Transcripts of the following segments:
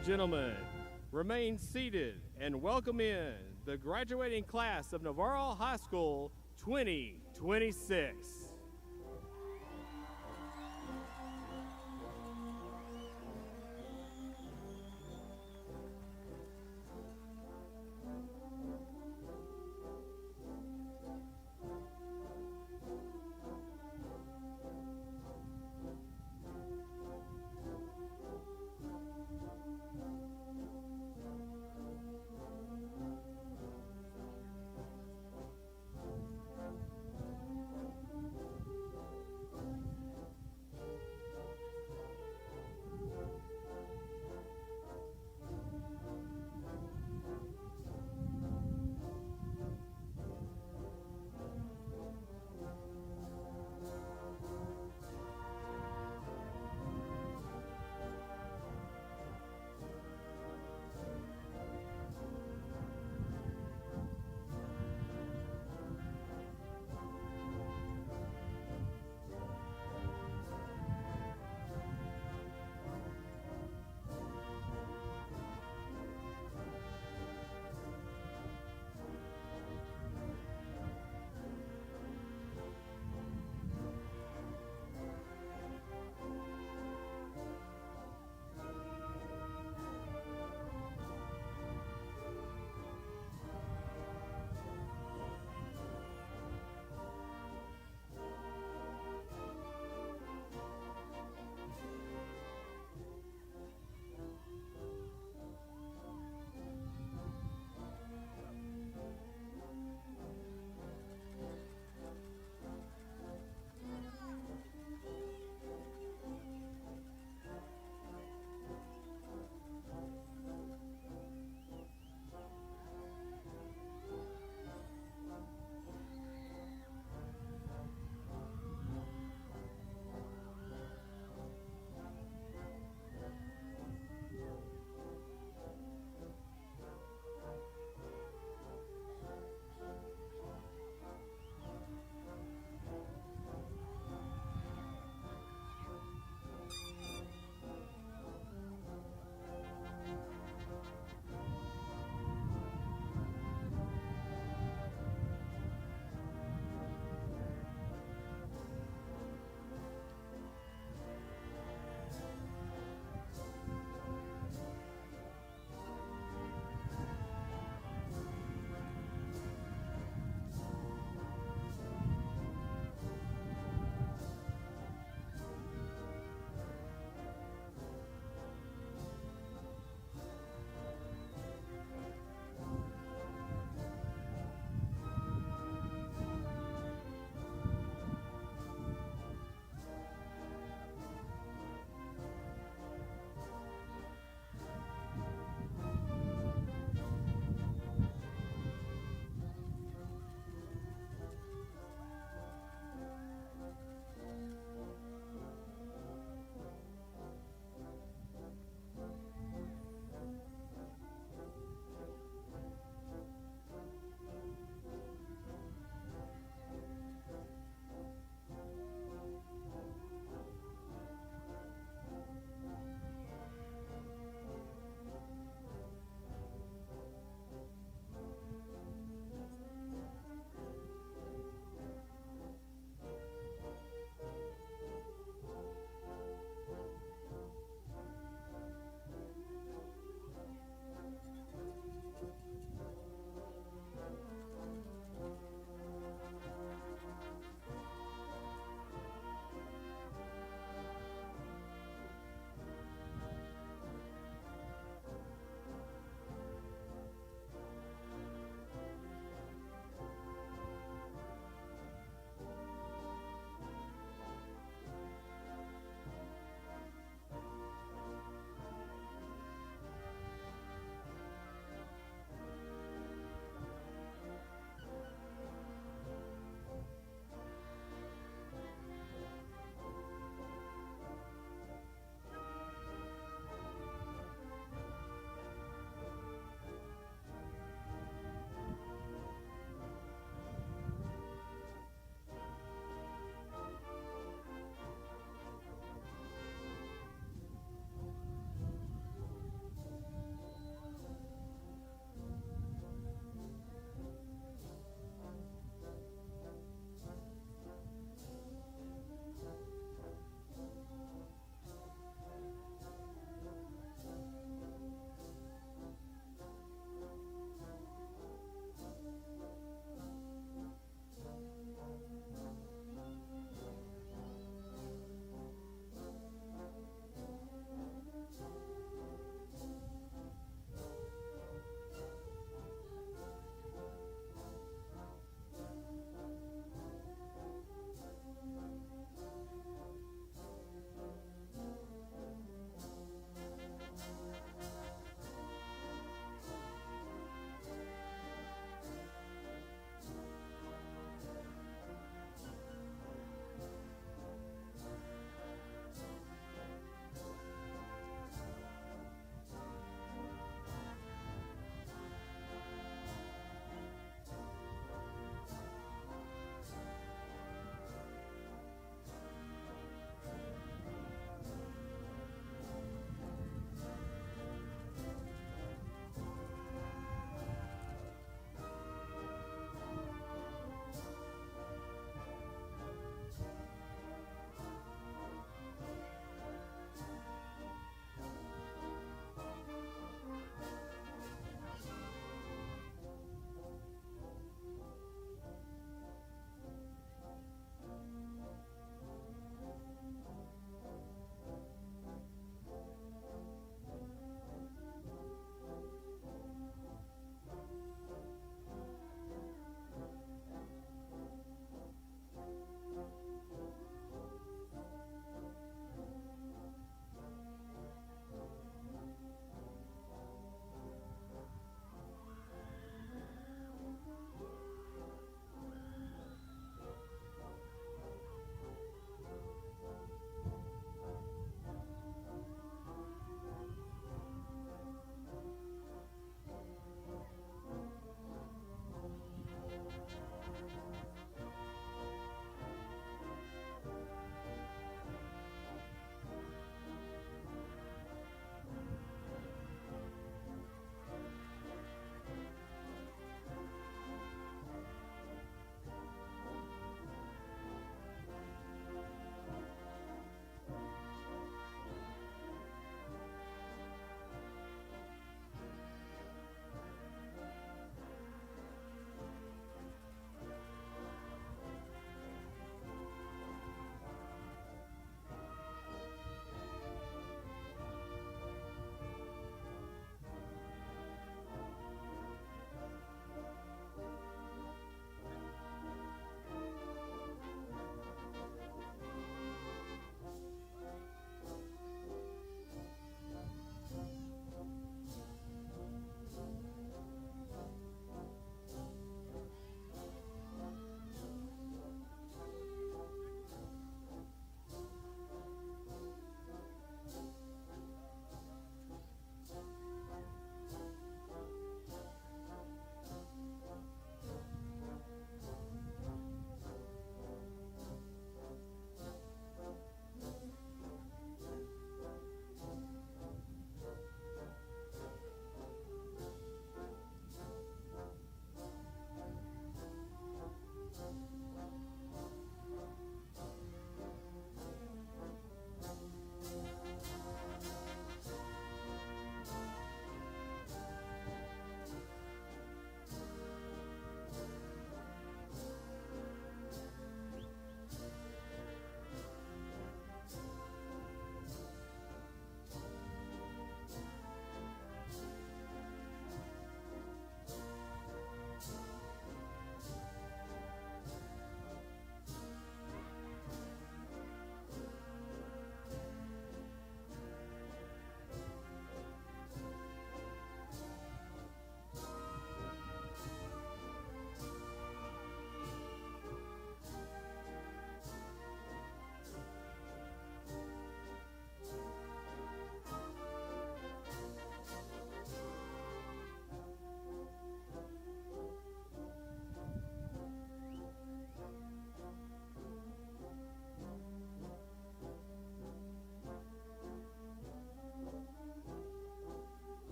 and gentlemen, remain seated and welcome in the graduating class of Navarro High School 2026.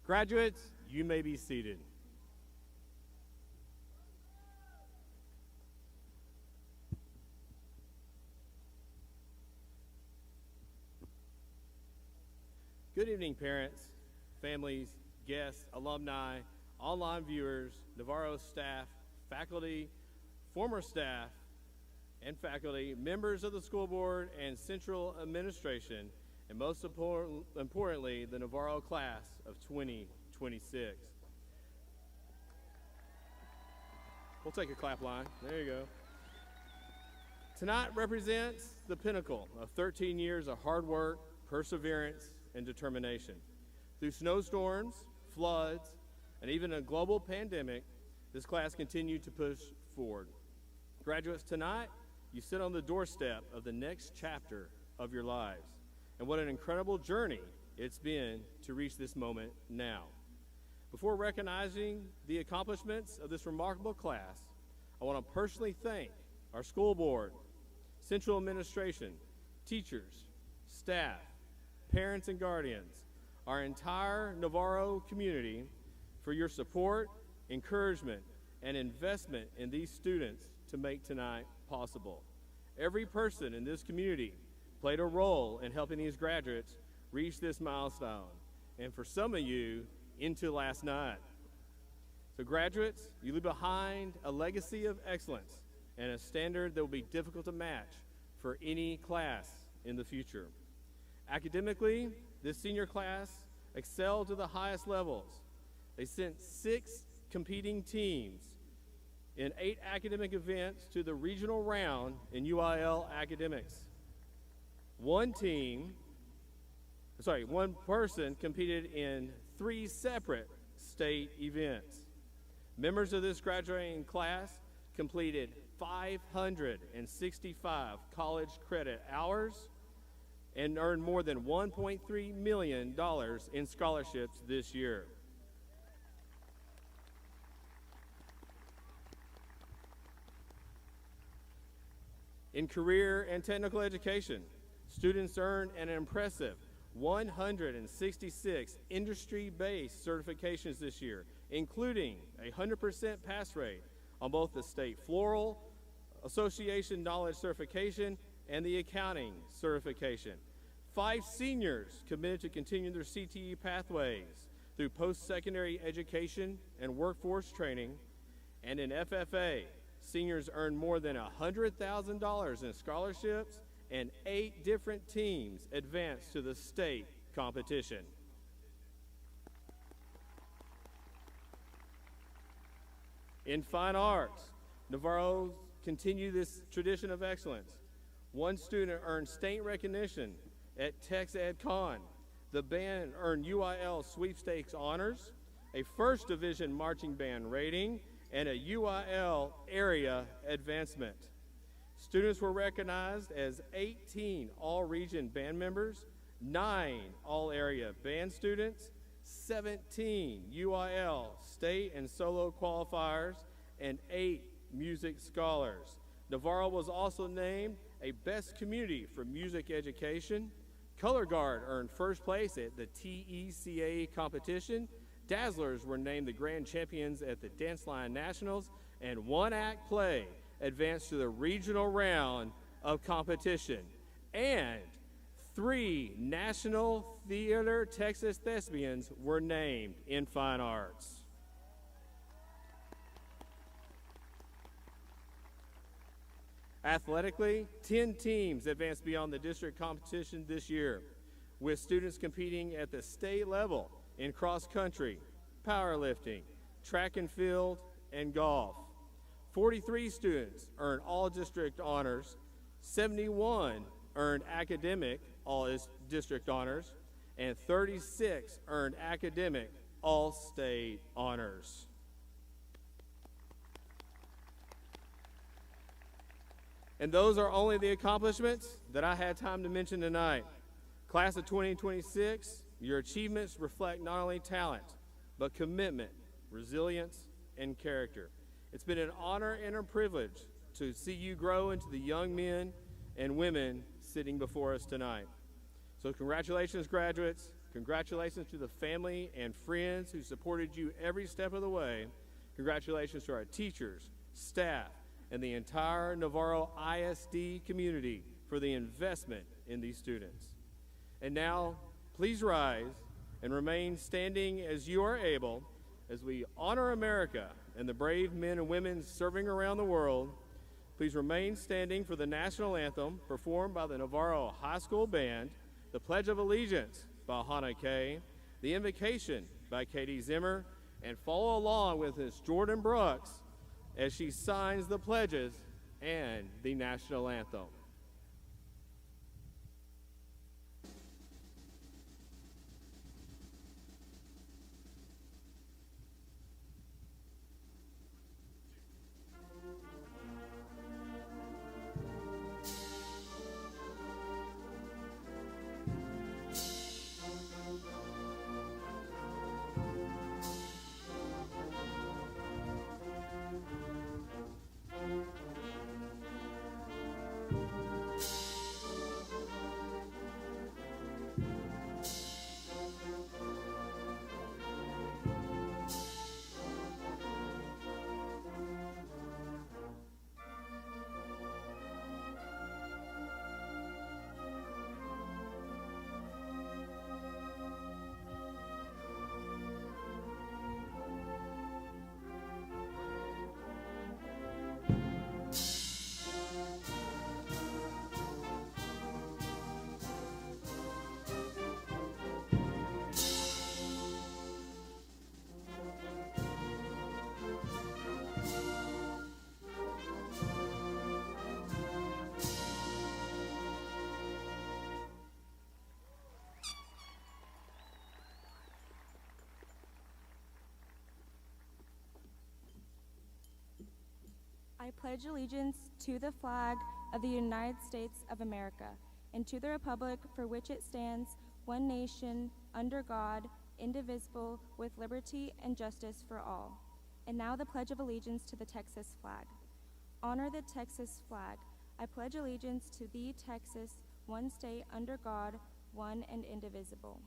Graduates, you may be seated. Good evening, parents, families, guests, alumni, online viewers, Navarro staff, faculty, former staff, and faculty, members of the school board and central administration, and most importantly, the Navarro class of 2026. We'll take a clap line. There you go. Tonight represents the pinnacle of 13 years of hard work, perseverance, and determination. Through snowstorms, floods, and even a global pandemic, this class continued to push forward. Graduates, tonight, you sit on the doorstep of the next chapter of your lives. And what an incredible journey it's been to reach this moment now. Before recognizing the accomplishments of this remarkable class, I want to personally thank our school board, central administration, teachers, staff, parents and guardians, our entire Navarro community for your support, encouragement, and investment in these students to make tonight possible. Every person in this community played a role in helping these graduates reach this milestone, and for some of you, into last night. So graduates, you leave behind a legacy of excellence and a standard that will be difficult to match for any class in the future. Academically, this senior class excelled to the highest levels. They sent 6 competing teams in 8 academic events to the regional round in UIL academics. One person competed in 3 separate state events. Members of this graduating class completed 565 college credit hours and earned more than $1.3 million in scholarships this year. In career and technical education, students earned an impressive 166 industry-based certifications this year, including a 100% pass rate on both the State Floral Association Knowledge Certification and the Accounting Certification. 5 seniors committed to continue their CTE pathways through post-secondary education and workforce training, and in FFA, seniors earned more than $100,000 in scholarships, and 8 different teams advanced to the state competition. In fine arts, Navarro continued this tradition of excellence. One student earned state recognition at Tex Ed Con. The band earned UIL sweepstakes honors, a first division marching band rating, and a UIL area advancement. Students were recognized as 18 all-region band members, 9 all-area band students, 17 UIL state and solo qualifiers, and 8 music scholars. Navarro was also named a Best Community for Music Education. Color Guard earned first place at the TECA competition. Dazzlers were named the grand champions at the Dance Line Nationals, and One Act Play advanced to the regional round of competition. And 3 National Theater Texas Thespians were named in fine arts. Athletically, 10 teams advanced beyond the district competition this year, with students competing at the state level in cross country, powerlifting, track and field, and golf. 43 students earned all district honors, 71 earned academic all district honors, and 36 earned academic all state honors. And those are only the accomplishments that I had time to mention tonight. Class of 2026, your achievements reflect not only talent, but commitment, resilience, and character. It's been an honor and a privilege to see you grow into the young men and women sitting before us tonight. So congratulations, graduates. Congratulations to the family and friends who supported you every step of the way. Congratulations to our teachers, staff, and the entire Navarro ISD community for the investment in these students. And now, please rise and remain standing as you are able as we honor America and the brave men and women serving around the world. Please remain standing for the national anthem performed by the Navarro High School Band, the Pledge of Allegiance by Hannah Kay, the Invocation by Katie Zimmer, and follow along with Ms. Jordan Brooks as she signs the pledges and the national anthem. I pledge allegiance to the flag of the United States of America and to the republic for which it stands, one nation, under God, indivisible, with liberty and justice for all. And now the Pledge of Allegiance to the Texas flag. Honor the Texas flag. I pledge allegiance to thee, Texas, one state under God, one and indivisible.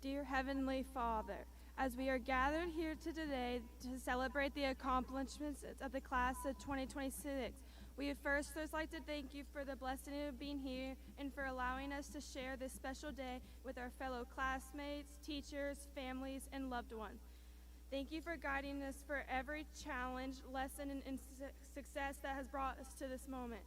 Dear Heavenly Father, as we are gathered here today to celebrate the accomplishments of the class of 2026, we would first like to thank you for the blessing of being here and for allowing us to share this special day with our fellow classmates, teachers, families, and loved ones. Thank you for guiding us for every challenge, lesson, and success that has brought us to this moment.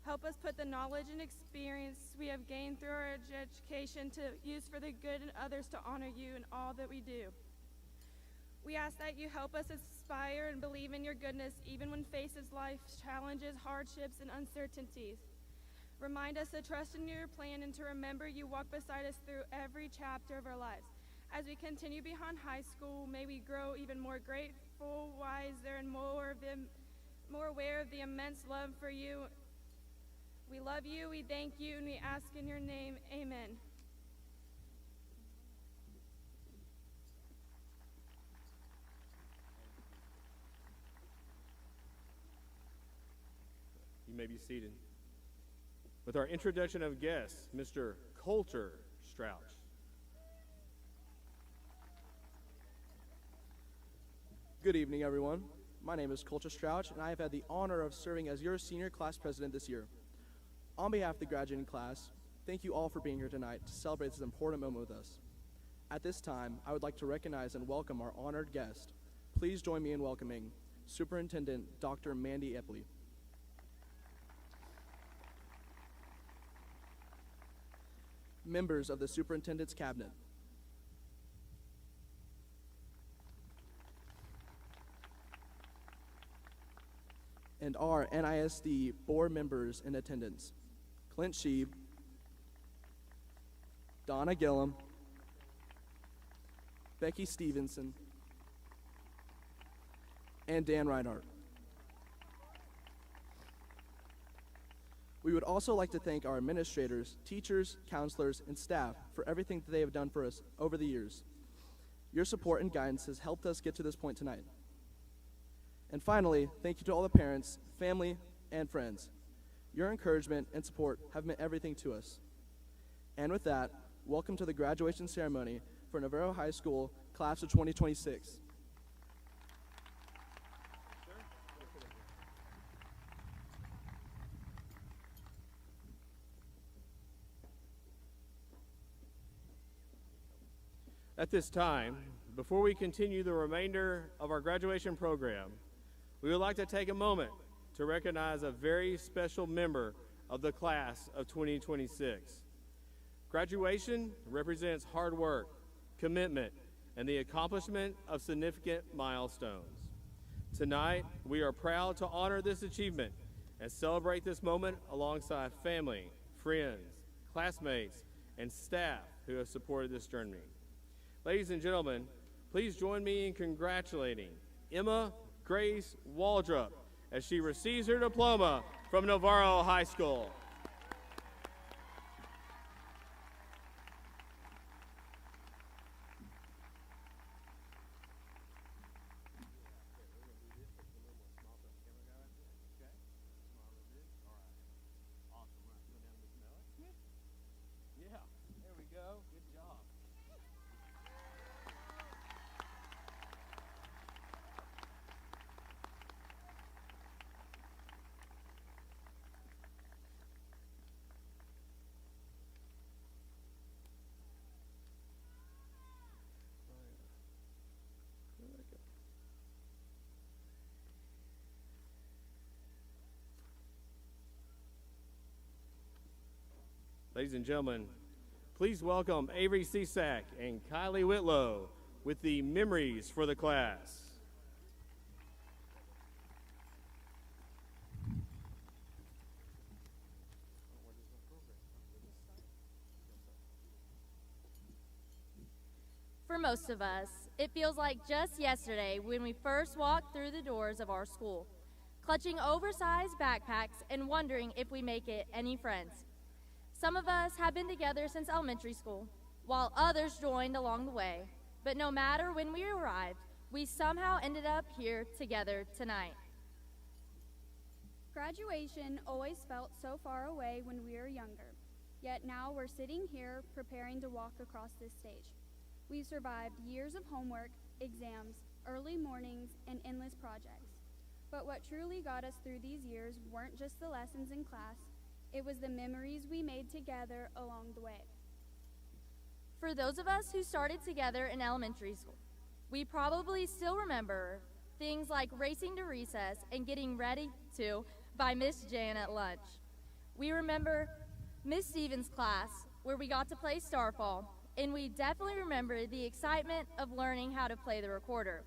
Help us put the knowledge and experience we have gained through our education to use for the good and others to honor you in all that we do. We ask that you help us aspire and believe in your goodness even when faces life's challenges, hardships, and uncertainties. Remind us to trust in your plan and to remember you walk beside us through every chapter of our lives. As we continue beyond high school, may we grow even more grateful, wiser, and more aware of the immense love for you. We love you, we thank you, and we ask in your name, amen. You may be seated. With our introduction of guests, Mr. Coulter Strouch. Good evening, everyone. My name is Coulter Strouch, and I have had the honor of serving as your senior class president this year. On behalf of the graduating class, thank you all for being here tonight to celebrate this important moment with us. At this time, I would like to recognize and welcome our honored guest. Please join me in welcoming Superintendent Dr. Mandy Epley. Members of the Superintendent's Cabinet. And our NISD board members in attendance. Clint Sheeb, Donna Gillum, Becky Stevenson, and Dan Reinhardt. We would also like to thank our administrators, teachers, counselors, and staff for everything that they have done for us over the years. Your support and guidance has helped us get to this point tonight. And finally, thank you to all the parents, family, and friends. Your encouragement and support have meant everything to us. And with that, welcome to the graduation ceremony for Navarro High School Class of 2026. At this time, before we continue the remainder of our graduation program, we would like to take a moment to recognize a very special member of the class of 2026. Graduation represents hard work, commitment, and the accomplishment of significant milestones. Tonight, we are proud to honor this achievement and celebrate this moment alongside family, friends, classmates, and staff who have supported this journey. Ladies and gentlemen, please join me in congratulating Emma Grace Waldrop as she receives her diploma from Navarro High School. Ladies and gentlemen, please welcome Avery Cisak and Kylie Whitlow with the memories for the class. For most of us, it feels like just yesterday when we first walked through the doors of our school, clutching oversized backpacks and wondering if we make it any friends. Some of us have been together since elementary school, while others joined along the way. But no matter when we arrived, we somehow ended up here together tonight. Graduation always felt so far away when we were younger, yet now we're sitting here preparing to walk across this stage. We've survived years of homework, exams, early mornings, and endless projects. But what truly got us through these years weren't just the lessons in class, it was the memories we made together along the way. For those of us who started together in elementary school, we probably still remember things like racing to recess and getting ready to by Miss Jan at lunch. We remember Miss Stevens' class where we got to play Starfall, and we definitely remember the excitement of learning how to play the recorder.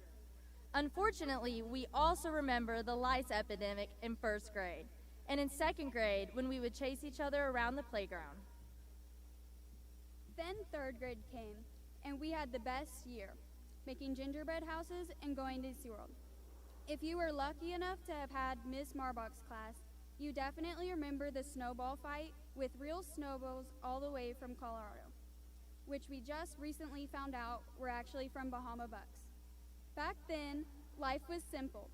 Unfortunately, we also remember the lice epidemic in first grade, and in second grade when we would chase each other around the playground. Then third grade came, and we had the best year, making gingerbread houses and going to SeaWorld. If you were lucky enough to have had Miss Marbach's class, you definitely remember the snowball fight with real snowballs all the way from Colorado, which we just recently found out were actually from Bahama Bucks. Back then, life was simple.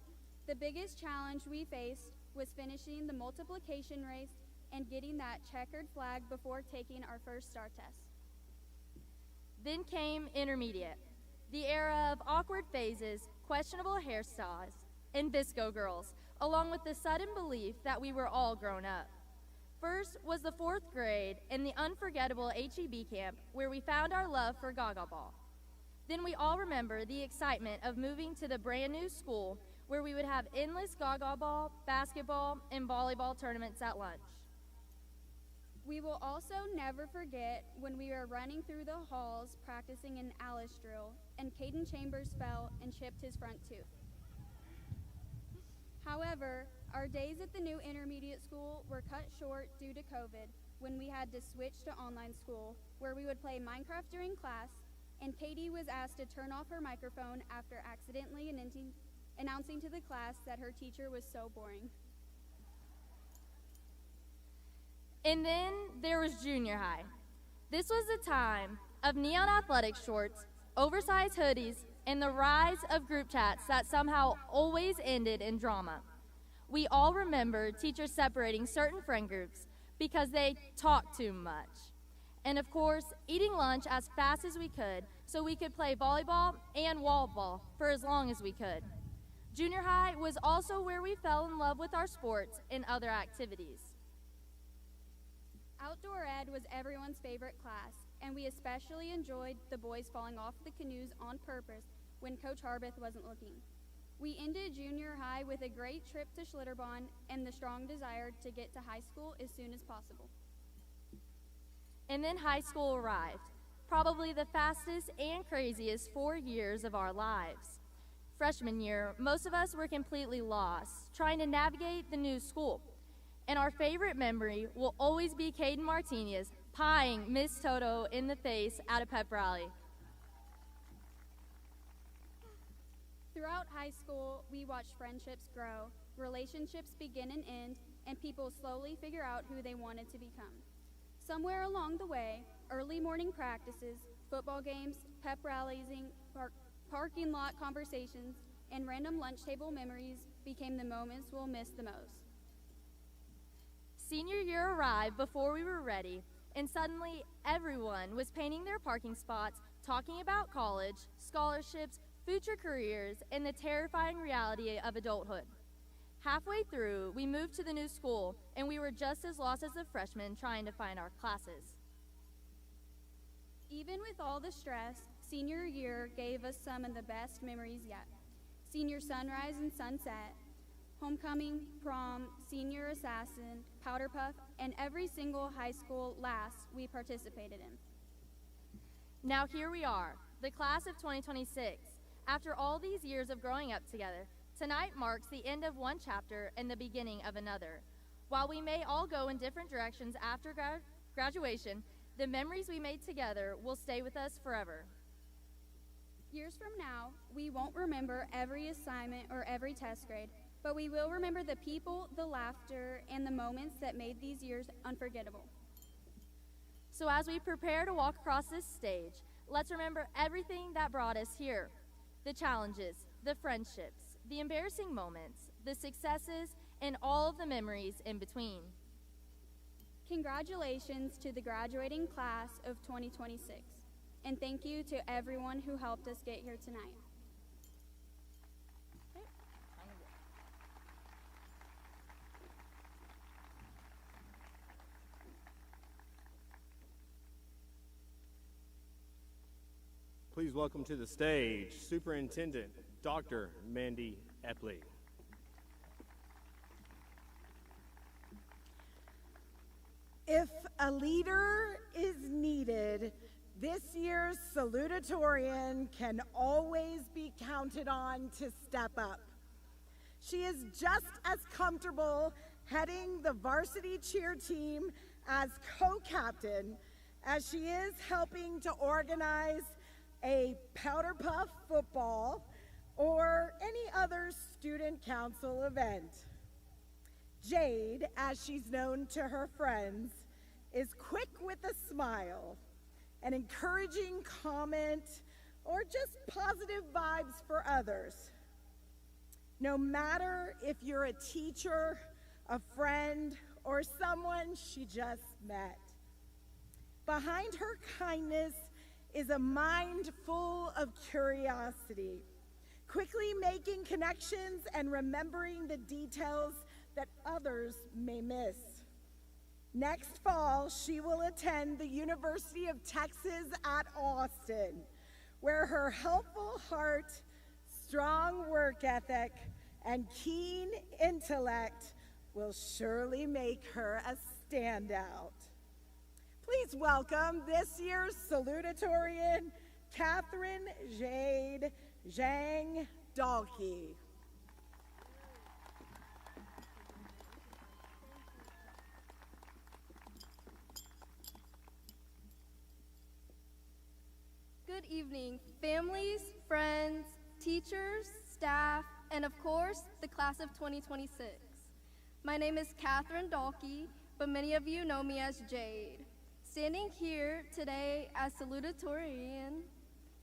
The biggest challenge we faced was finishing the multiplication race and getting that checkered flag before taking our first STAR test. Then came intermediate, the era of awkward phases, questionable hairstyles, and Visco girls, along with the sudden belief that we were all grown up. First was the fourth grade and the unforgettable HEB camp where we found our love for Gaga Ball. Then we all remember the excitement of moving to the brand new school where we would have endless Gaga Ball, basketball, and volleyball tournaments at lunch. We will also never forget when we were running through the halls practicing an Alice drill and Caden Chambers fell and chipped his front tooth. However, our days at the new intermediate school were cut short due to COVID when we had to switch to online school where we would play Minecraft during class, and Katie was asked to turn off her microphone after accidentally announcing to the class that her teacher was so boring. And then there was junior high. This was the time of neon athletic shorts, oversized hoodies, and the rise of group chats that somehow always ended in drama. We all remember teachers separating certain friend groups because they talked too much. And of course, eating lunch as fast as we could so we could play volleyball and wall ball for as long as we could. Junior high was also where we fell in love with our sports and other activities. Outdoor ed was everyone's favorite class, and we especially enjoyed the boys falling off the canoes on purpose when Coach Harbeth wasn't looking. We ended junior high with a great trip to Schlitterbahn and the strong desire to get to high school as soon as possible. And then high school arrived, probably the fastest and craziest 4 years of our lives. Freshman year, most of us were completely lost, trying to navigate the new school. And our favorite memory will always be Caden Martinez pieing Miss Toto in the face at a pep rally. Throughout high school, we watched friendships grow, relationships begin and end, and people slowly figure out who they wanted to become. Somewhere along the way, early morning practices, football games, pep rallies, parking lot conversations, and random lunch table memories became the moments we'll miss the most. Senior year arrived before we were ready, and suddenly everyone was painting their parking spots, talking about college, scholarships, future careers, and the terrifying reality of adulthood. Halfway through, we moved to the new school, and we were just as lost as the freshmen trying to find our classes. Even with all the stress, senior year gave us some of the best memories yet. Senior sunrise and sunset, homecoming, prom, senior assassin, powder puff, and every single high school last we participated in. Now here we are, the class of 2026. After all these years of growing up together, tonight marks the end of one chapter and the beginning of another. While we may all go in different directions after graduation, the memories we made together will stay with us forever. Years from now, we won't remember every assignment or every test grade, but we will remember the people, the laughter, and the moments that made these years unforgettable. So as we prepare to walk across this stage, let's remember everything that brought us here. The challenges, the friendships, the embarrassing moments, the successes, and all of the memories in between. Congratulations to the graduating class of 2026, and thank you to everyone who helped us get here tonight. Please welcome to the stage Superintendent Dr. Mandy Epley. If a leader is needed, this year's Salutatorian can always be counted on to step up. She is just as comfortable heading the varsity cheer team as co-captain as she is helping to organize a powder puff football or any other student council event. Jade, as she's known to her friends, is quick with a smile, an encouraging comment, or just positive vibes for others. No matter if you're a teacher, a friend, or someone she just met. Behind her kindness is a mind full of curiosity, quickly making connections and remembering the details that others may miss. Next fall, she will attend the University of Texas at Austin, where her helpful heart, strong work ethic, and keen intellect will surely make her a standout. Please welcome this year's Salutatorian, Catherine Jade Zhang Dalkey. Good evening, families, friends, teachers, staff, and of course, the class of 2026. My name is Catherine Dalkey, but many of you know me as Jade. Standing here today as Salutatorian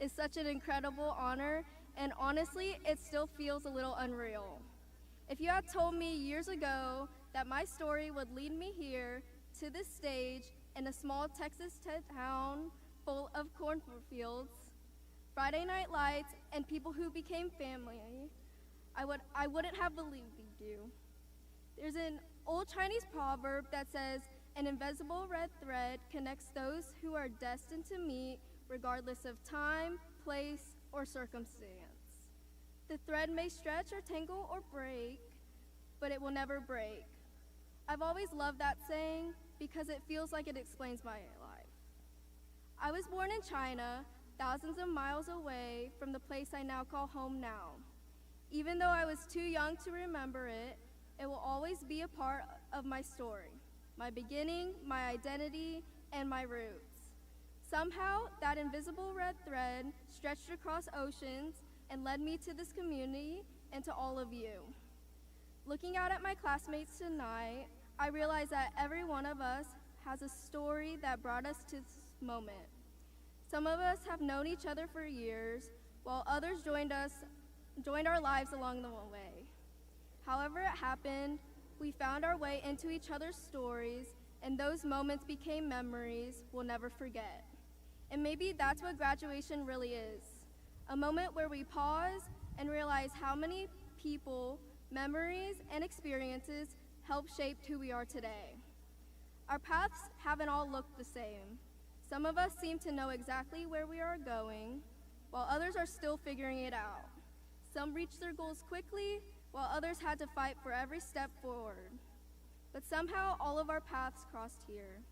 is such an incredible honor, and honestly, it still feels a little unreal. If you had told me years ago that my story would lead me here to this stage in a small Texas town full of cornfields, Friday night lights, and people who became family, I wouldn't have believed you. There's an old Chinese proverb that says, "An invisible red thread connects those who are destined to meet regardless of time, place, or circumstance. The thread may stretch or tangle or break, but it will never break." I've always loved that saying because it feels like it explains my life. I was born in China, thousands of miles away from the place I now call home now. Even though I was too young to remember it, it will always be a part of my story, my beginning, my identity, and my roots. Somehow, that invisible red thread stretched across oceans and led me to this community and to all of you. Looking out at my classmates tonight, I realize that every one of us has a story that brought us to this moment. Some of us have known each other for years, while others joined our lives along the way. However it happened, we found our way into each other's stories, and those moments became memories we'll never forget. And maybe that's what graduation really is, a moment where we pause and realize how many people, memories, and experiences help shape who we are today. Our paths haven't all looked the same. Some of us seem to know exactly where we are going, while others are still figuring it out. Some reached their goals quickly, while others had to fight for every step forward. But somehow, all of our paths crossed here.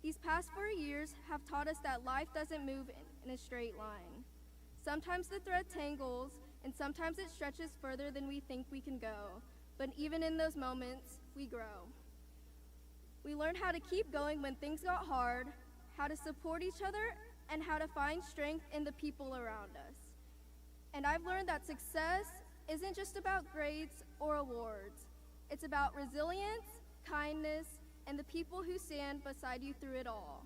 These past 4 years have taught us that life doesn't move in a straight line. Sometimes the thread tangles, and sometimes it stretches further than we think we can go. But even in those moments, we grow. We learn how to keep going when things got hard, how to support each other, and how to find strength in the people around us. And I've learned that success isn't just about grades or awards. It's about resilience, kindness, and the people who stand beside you through it all.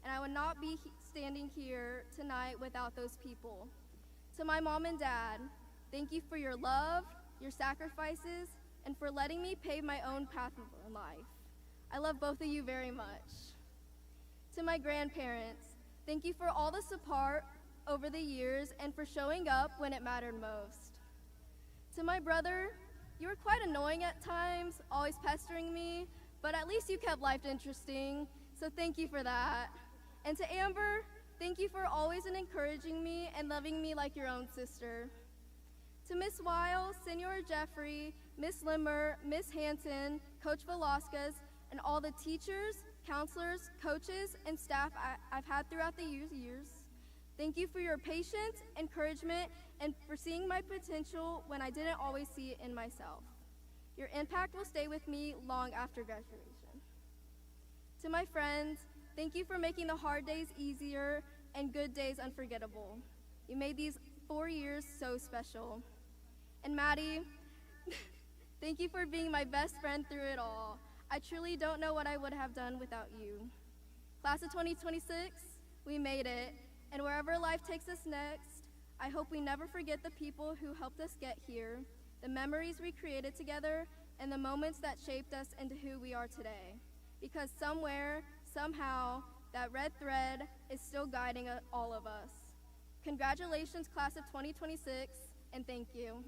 And I would not be standing here tonight without those people. To my mom and dad, thank you for your love, your sacrifices, and for letting me pave my own path in life. I love both of you very much. To my grandparents, thank you for all the support over the years and for showing up when it mattered most. To my brother, you were quite annoying at times, always pestering me, but at least you kept life interesting, so thank you for that. And to Amber, thank you for always encouraging me and loving me like your own sister. To Miss Weil, Senor Jeffrey, Miss Limmer, Miss Hanson, Coach Velasquez, and all the teachers, counselors, coaches, and staff I've had throughout the years, thank you for your patience, encouragement, and for seeing my potential when I didn't always see it in myself. Your impact will stay with me long after graduation. To my friends, thank you for making the hard days easier and good days unforgettable. You made these 4 years so special. And Maddie, thank you for being my best friend through it all. I truly don't know what I would have done without you. Class of 2026, we made it, and wherever life takes us next, I hope we never forget the people who helped us get here, the memories we created together, and the moments that shaped us into who we are today. Because somewhere, somehow, that red thread is still guiding all of us. Congratulations, class of 2026, and thank you.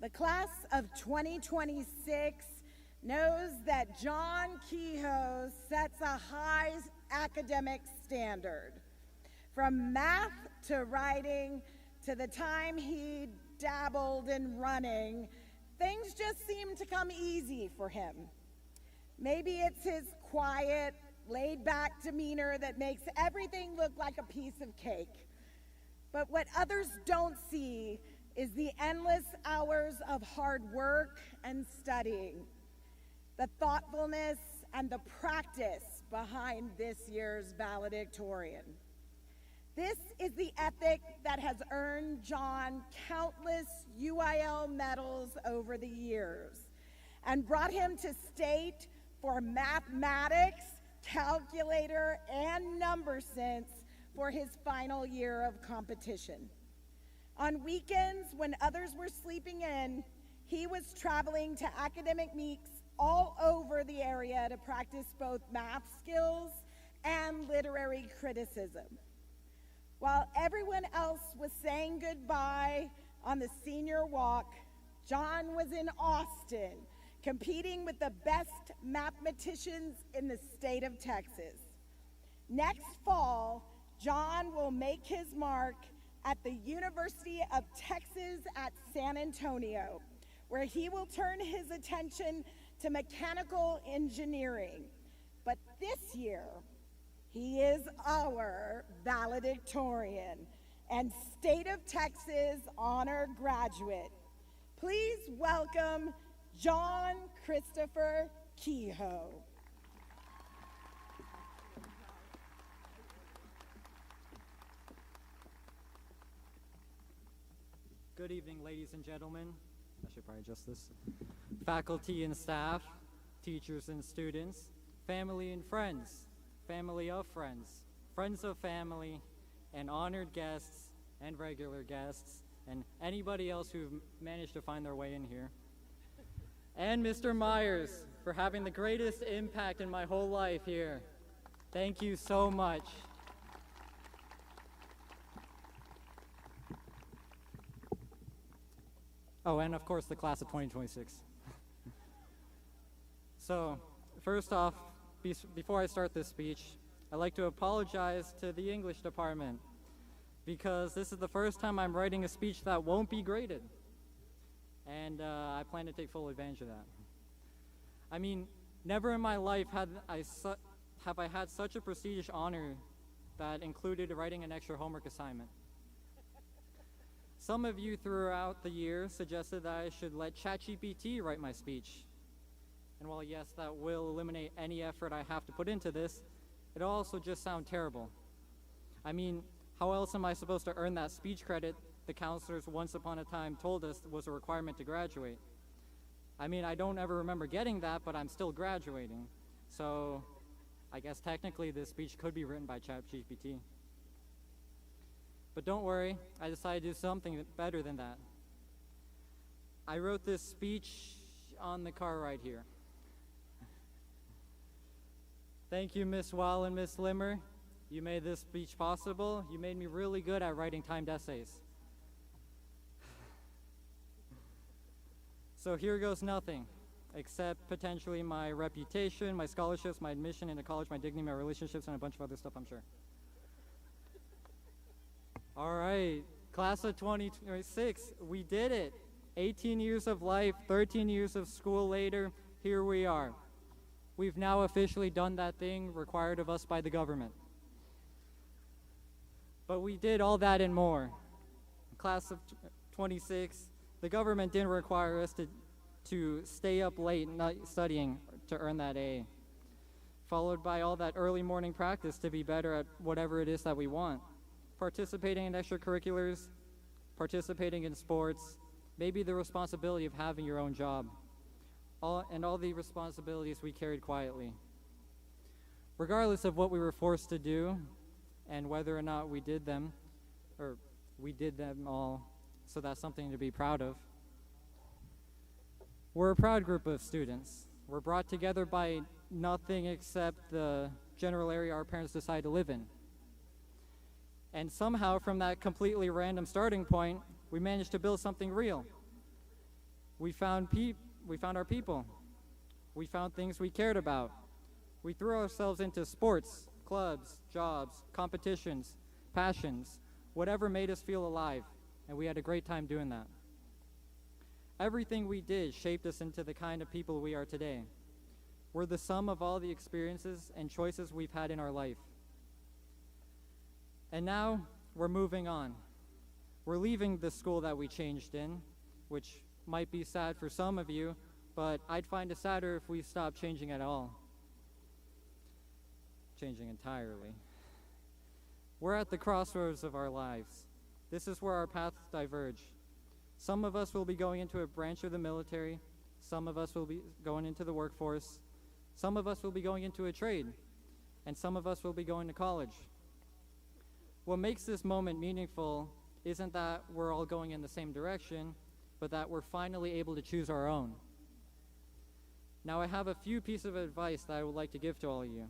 The class of 2026 knows that John Kehoe sets a high academic standard. From math to writing to the time he dabbled in running, things just seem to come easy for him. Maybe it's his quiet, laid-back demeanor that makes everything look like a piece of cake. But what others don't see is the endless hours of hard work and studying, the thoughtfulness and the practice behind this year's valedictorian. This is the ethic that has earned John countless UIL medals over the years, and brought him to state for mathematics, calculator, and number sense for his final year of competition. On weekends, when others were sleeping in, he was traveling to academic meets all over the area to practice both math skills and literary criticism. While everyone else was saying goodbye on the senior walk, John was in Austin, competing with the best mathematicians in the state of Texas. Next fall, John will make his mark at the University of Texas at San Antonio, where he will turn his attention to mechanical engineering. But this year, he is our valedictorian and State of Texas honor graduate. Please welcome John Christopher Kehoe. Good evening, ladies and gentlemen. I should probably adjust this. Faculty and staff, teachers and students, family and friends, family of friends, friends of family, and honored guests and regular guests, and anybody else who managed to find their way in here. And Mr. Myers for having the greatest impact in my whole life here. Thank you so much. Oh, and of course the class of 2026. So, first off, before I start this speech, I'd like to apologize to the English department because this is the first time I'm writing a speech that won't be graded. And I plan to take full advantage of that. I mean, never in my life have I had such a prestigious honor that included writing an extra homework assignment. Some of you throughout the year suggested that I should let ChatGPT write my speech. And while yes, that will eliminate any effort I have to put into this, it'll also just sound terrible. I mean, how else am I supposed to earn that speech credit the counselors once upon a time told us was a requirement to graduate? I mean, I don't ever remember getting that, but I'm still graduating. So I guess technically this speech could be written by ChatGPT. But don't worry, I decided to do something better than that. I wrote this speech on the car right here. Thank you, Miss Wall and Miss Limmer. You made this speech possible. You made me really good at writing timed essays. So here goes nothing, except potentially my reputation, my scholarships, my admission into college, my dignity, my relationships, and a bunch of other stuff, I'm sure. All right, class of 2026, we did it. 18 years of life, 13 years of school later, here we are. We've now officially done that thing required of us by the government. But we did all that and more. Class of 26, the government didn't require us to stay up late studying to earn that A, followed by all that early morning practice to be better at whatever it is that we want. Participating in extracurriculars, participating in sports, maybe the responsibility of having your own job, all the responsibilities we carried quietly. Regardless of what we were forced to do and whether or not we did them, or we did them all, so that's something to be proud of. We're a proud group of students. We're brought together by nothing except the general area our parents decide to live in. And somehow, from that completely random starting point, we managed to build something real. We found our people. We found things we cared about. We threw ourselves into sports, clubs, jobs, competitions, passions, whatever made us feel alive, and we had a great time doing that. Everything we did shaped us into the kind of people we are today. We're the sum of all the experiences and choices we've had in our life. And now, we're moving on. We're leaving the school that we changed in, which might be sad for some of you, but I'd find it sadder if we stopped changing at all. Changing entirely. We're at the crossroads of our lives. This is where our paths diverge. Some of us will be going into a branch of the military, Some of us will be going into the workforce. Some of us will be going into a trade. And some of us will be going to college. What makes this moment meaningful isn't that we're all going in the same direction, but that we're finally able to choose our own. Now, I have a few pieces of advice that I would like to give to all of you.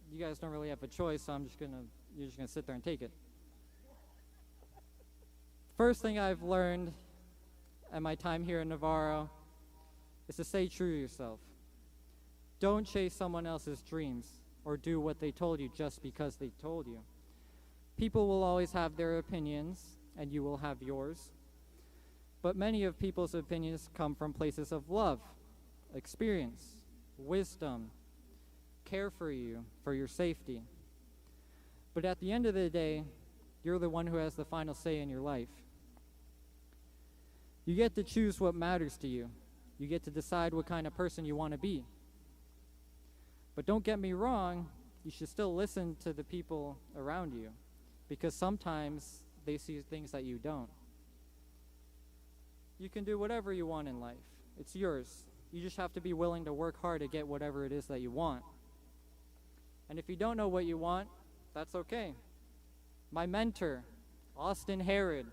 You guys don't really have a choice, so you're just gonna sit there and take it. First thing I've learned at my time here in Navarro is to stay true to yourself. Don't chase someone else's dreams or do what they told you just because they told you. People will always have their opinions, and you will have yours. But many of people's opinions come from places of love, experience, wisdom, care for you, for your safety. But at the end of the day, you're the one who has the final say in your life. You get to choose what matters to you. You get to decide what kind of person you want to be. But don't get me wrong, you should still listen to the people around you, because sometimes they see things that you don't. You can do whatever you want in life. It's yours. You just have to be willing to work hard to get whatever it is that you want. And if you don't know what you want, that's okay. My mentor, Austin Herod,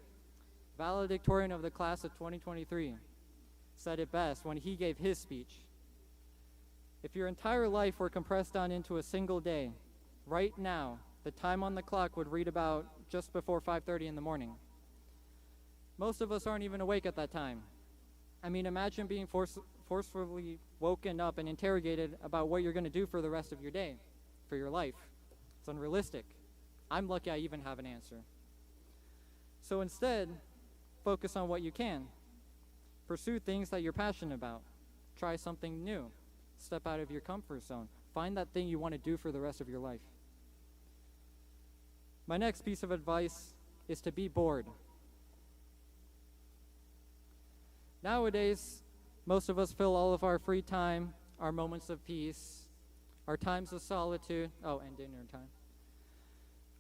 valedictorian of the class of 2023, said it best when he gave his speech. If your entire life were compressed down into a single day, right now, the time on the clock would read about just before 5:30 in the morning. Most of us aren't even awake at that time. I mean, imagine being forcefully woken up and interrogated about what you're going to do for the rest of your day, for your life. It's unrealistic. I'm lucky I even have an answer. So instead, focus on what you can. Pursue things that you're passionate about. Try something new. Step out of your comfort zone. Find that thing you want to do for the rest of your life. My next piece of advice is to be bored. Nowadays, most of us fill all of our free time, our moments of peace, our times of solitude, and dinner time,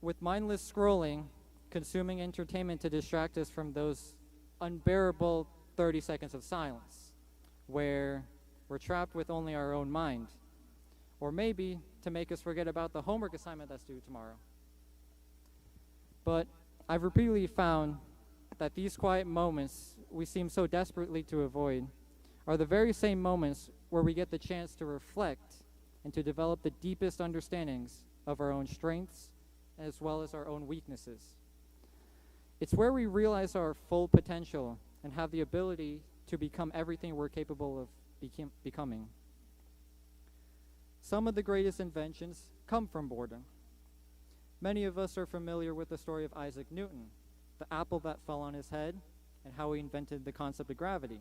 with mindless scrolling, consuming entertainment to distract us from those unbearable 30 seconds of silence, where we're trapped with only our own mind, or maybe to make us forget about the homework assignment that's due tomorrow. But I've repeatedly found that these quiet moments we seem so desperately to avoid are the very same moments where we get the chance to reflect and to develop the deepest understandings of our own strengths as well as our own weaknesses. It's where we realize our full potential and have the ability to become everything we're capable of becoming. Some of the greatest inventions come from boredom. Many of us are familiar with the story of Isaac Newton, the apple that fell on his head, and how he invented the concept of gravity.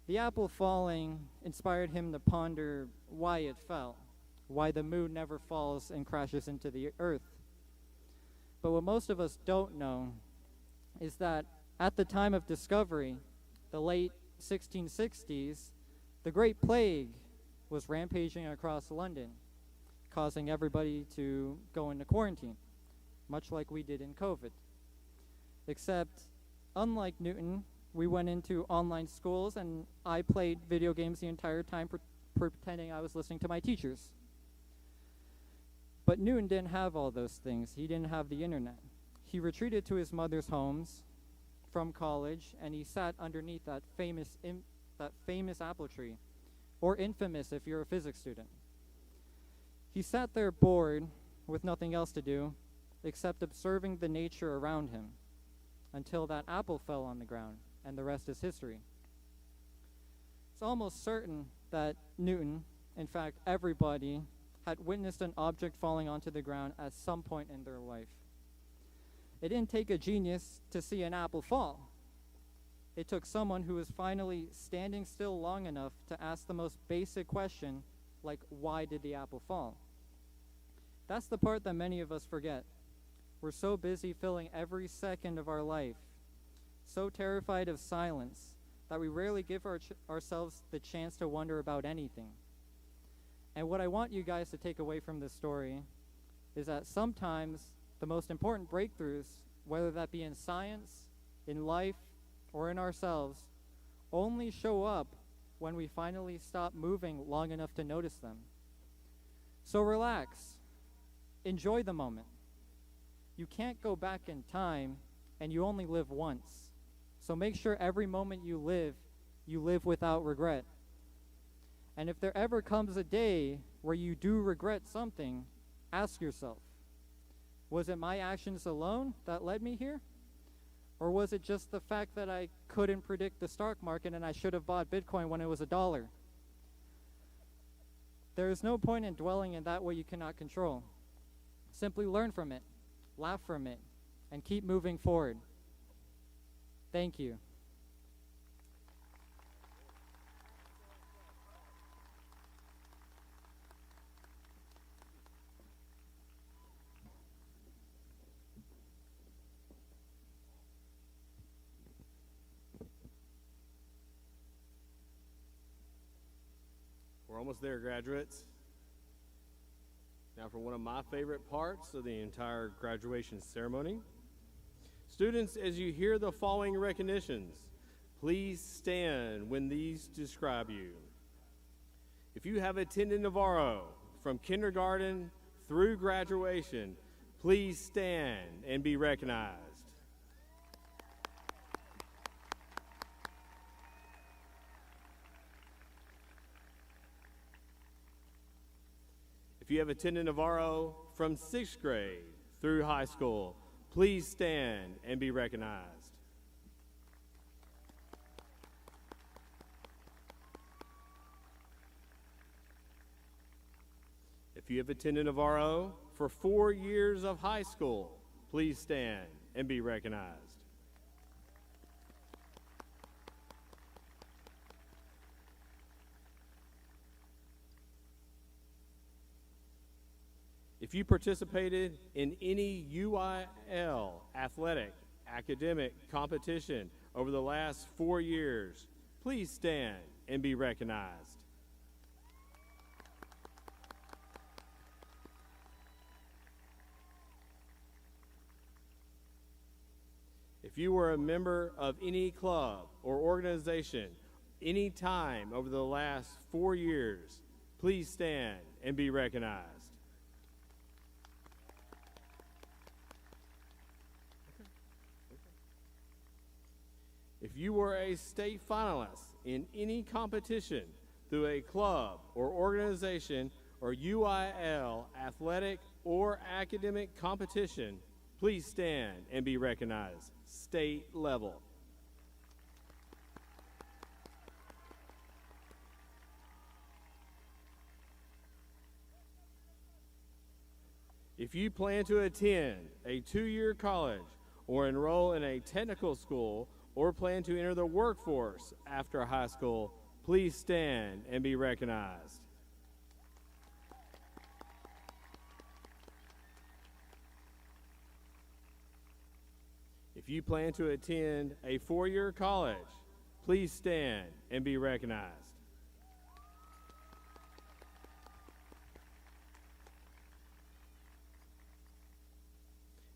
The apple falling inspired him to ponder why it fell, why the moon never falls and crashes into the earth. But what most of us don't know is that at the time of discovery, the late 1660s, the Great Plague was rampaging across London, causing everybody to go into quarantine, much like we did in COVID. Except, unlike Newton, we went into online schools and I played video games the entire time pretending I was listening to my teachers. But Newton didn't have all those things. He didn't have the internet. He retreated to his mother's homes from college and he sat underneath that famous apple tree, or infamous if you're a physics student. He sat there bored with nothing else to do except observing the nature around him until that apple fell on the ground, and the rest is history. It's almost certain that Newton, in fact everybody, had witnessed an object falling onto the ground at some point in their life. It didn't take a genius to see an apple fall. It took someone who was finally standing still long enough to ask the most basic question, like, why did the apple fall? That's the part that many of us forget. We're so busy filling every second of our life, so terrified of silence, that we rarely give ourselves the chance to wonder about anything. And what I want you guys to take away from this story is that sometimes the most important breakthroughs, whether that be in science, in life, or in ourselves, only show up when we finally stop moving long enough to notice them. So relax. Enjoy the moment. You can't go back in time, and you only live once. So make sure every moment you live without regret. And if there ever comes a day where you do regret something, ask yourself, was it my actions alone that led me here? Or was it just the fact that I couldn't predict the stock market and I should have bought Bitcoin when it was $1? There is no point in dwelling in that what you cannot control. Simply learn from it, laugh from it, and keep moving forward. Thank you. We're almost there, graduates. Now for one of my favorite parts of the entire graduation ceremony. Students, as you hear the following recognitions, please stand when these describe you. If you have attended Navarro from kindergarten through graduation, please stand and be recognized. If you have attended Navarro from 6th grade through high school, please stand and be recognized. If you have attended Navarro for 4 years of high school, please stand and be recognized. If you participated in any UIL athletic, academic competition over the last 4 years, please stand and be recognized. If you were a member of any club or organization any time over the last 4 years, please stand and be recognized. If you were a state finalist in any competition through a club or organization or UIL athletic or academic competition, please stand and be recognized. State level. If you plan to attend a 2-year college or enroll in a technical school or plan to enter the workforce after high school, please stand and be recognized. If you plan to attend a 4-year college, please stand and be recognized.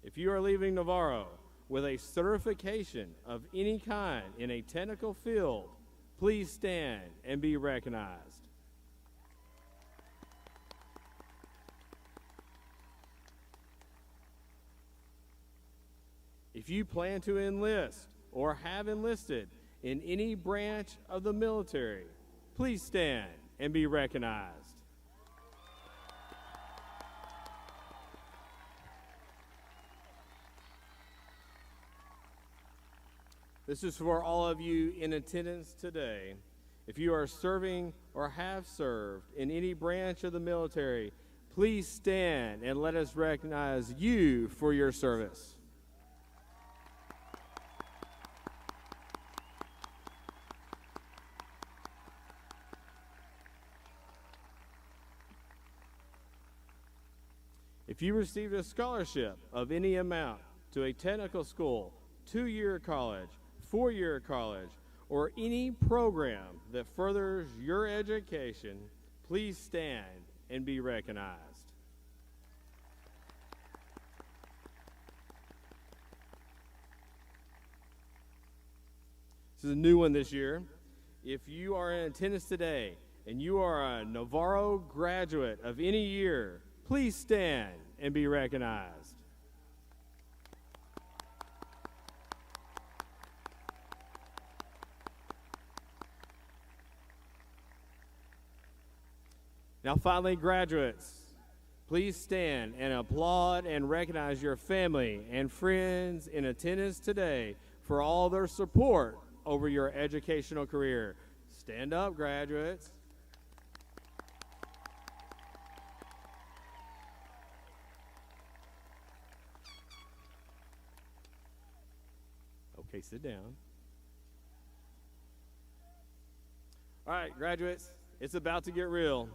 If you are leaving Navarro with a certification of any kind in a technical field, please stand and be recognized. If you plan to enlist or have enlisted in any branch of the military, please stand and be recognized. This is for all of you in attendance today. If you are serving or have served in any branch of the military, please stand and let us recognize you for your service. If you received a scholarship of any amount to a technical school, 2-year college, 4-year college, or any program that furthers your education, please stand and be recognized. This is a new one this year. If you are in attendance today and you are a Navarro graduate of any year, please stand and be recognized. Now finally, graduates, please stand and applaud and recognize your family and friends in attendance today for all their support over your educational career. Stand up, graduates. Okay, sit down. All right, graduates, it's about to get real.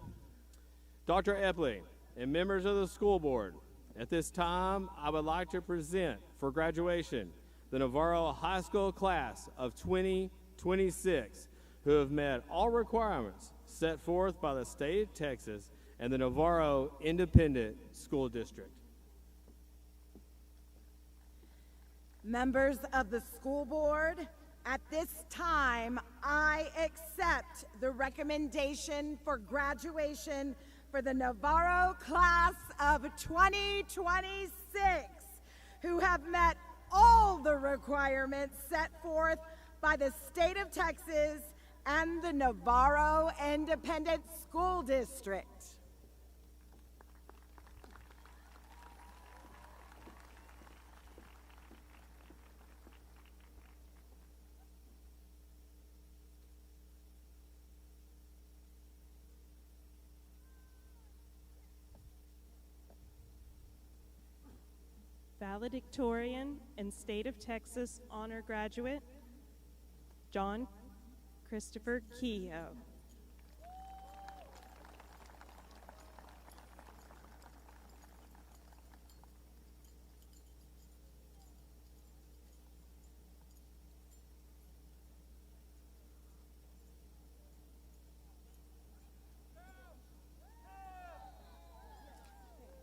Dr. Epley and members of the school board, at this time, I would like to present for graduation the Navarro High School class of 2026, who have met all requirements set forth by the state of Texas and the Navarro Independent School District. Members of the school board, at this time, I accept the recommendation for graduation for the Navarro class of 2026, who have met all the requirements set forth by the state of Texas and the Navarro Independent School District. Valedictorian and State of Texas honor graduate, John Christopher Kehoe.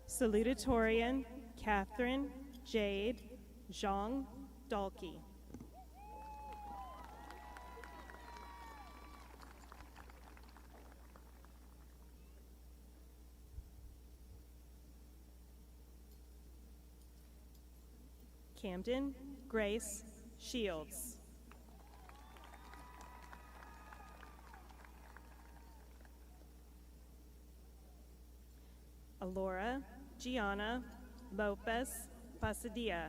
Salutatorian, Catherine Jade Zhang Dalkey. Camden Grace Shields. Alora Gianna Lopez Pasadilla.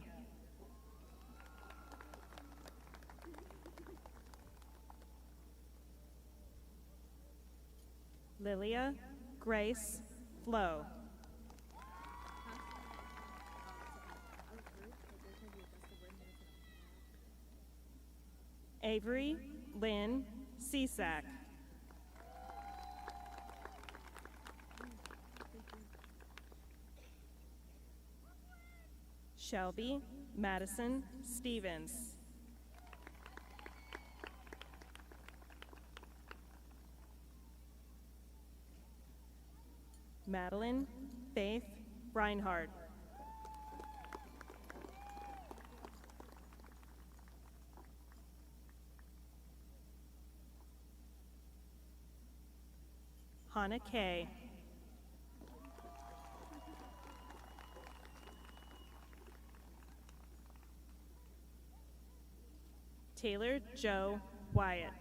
Lilia Grace Flo. Avery Lynn Cisak. Shelby Madison Stevens. Madeline Faith Reinhardt. Hannah Kay. Taylor Joe Wyatt.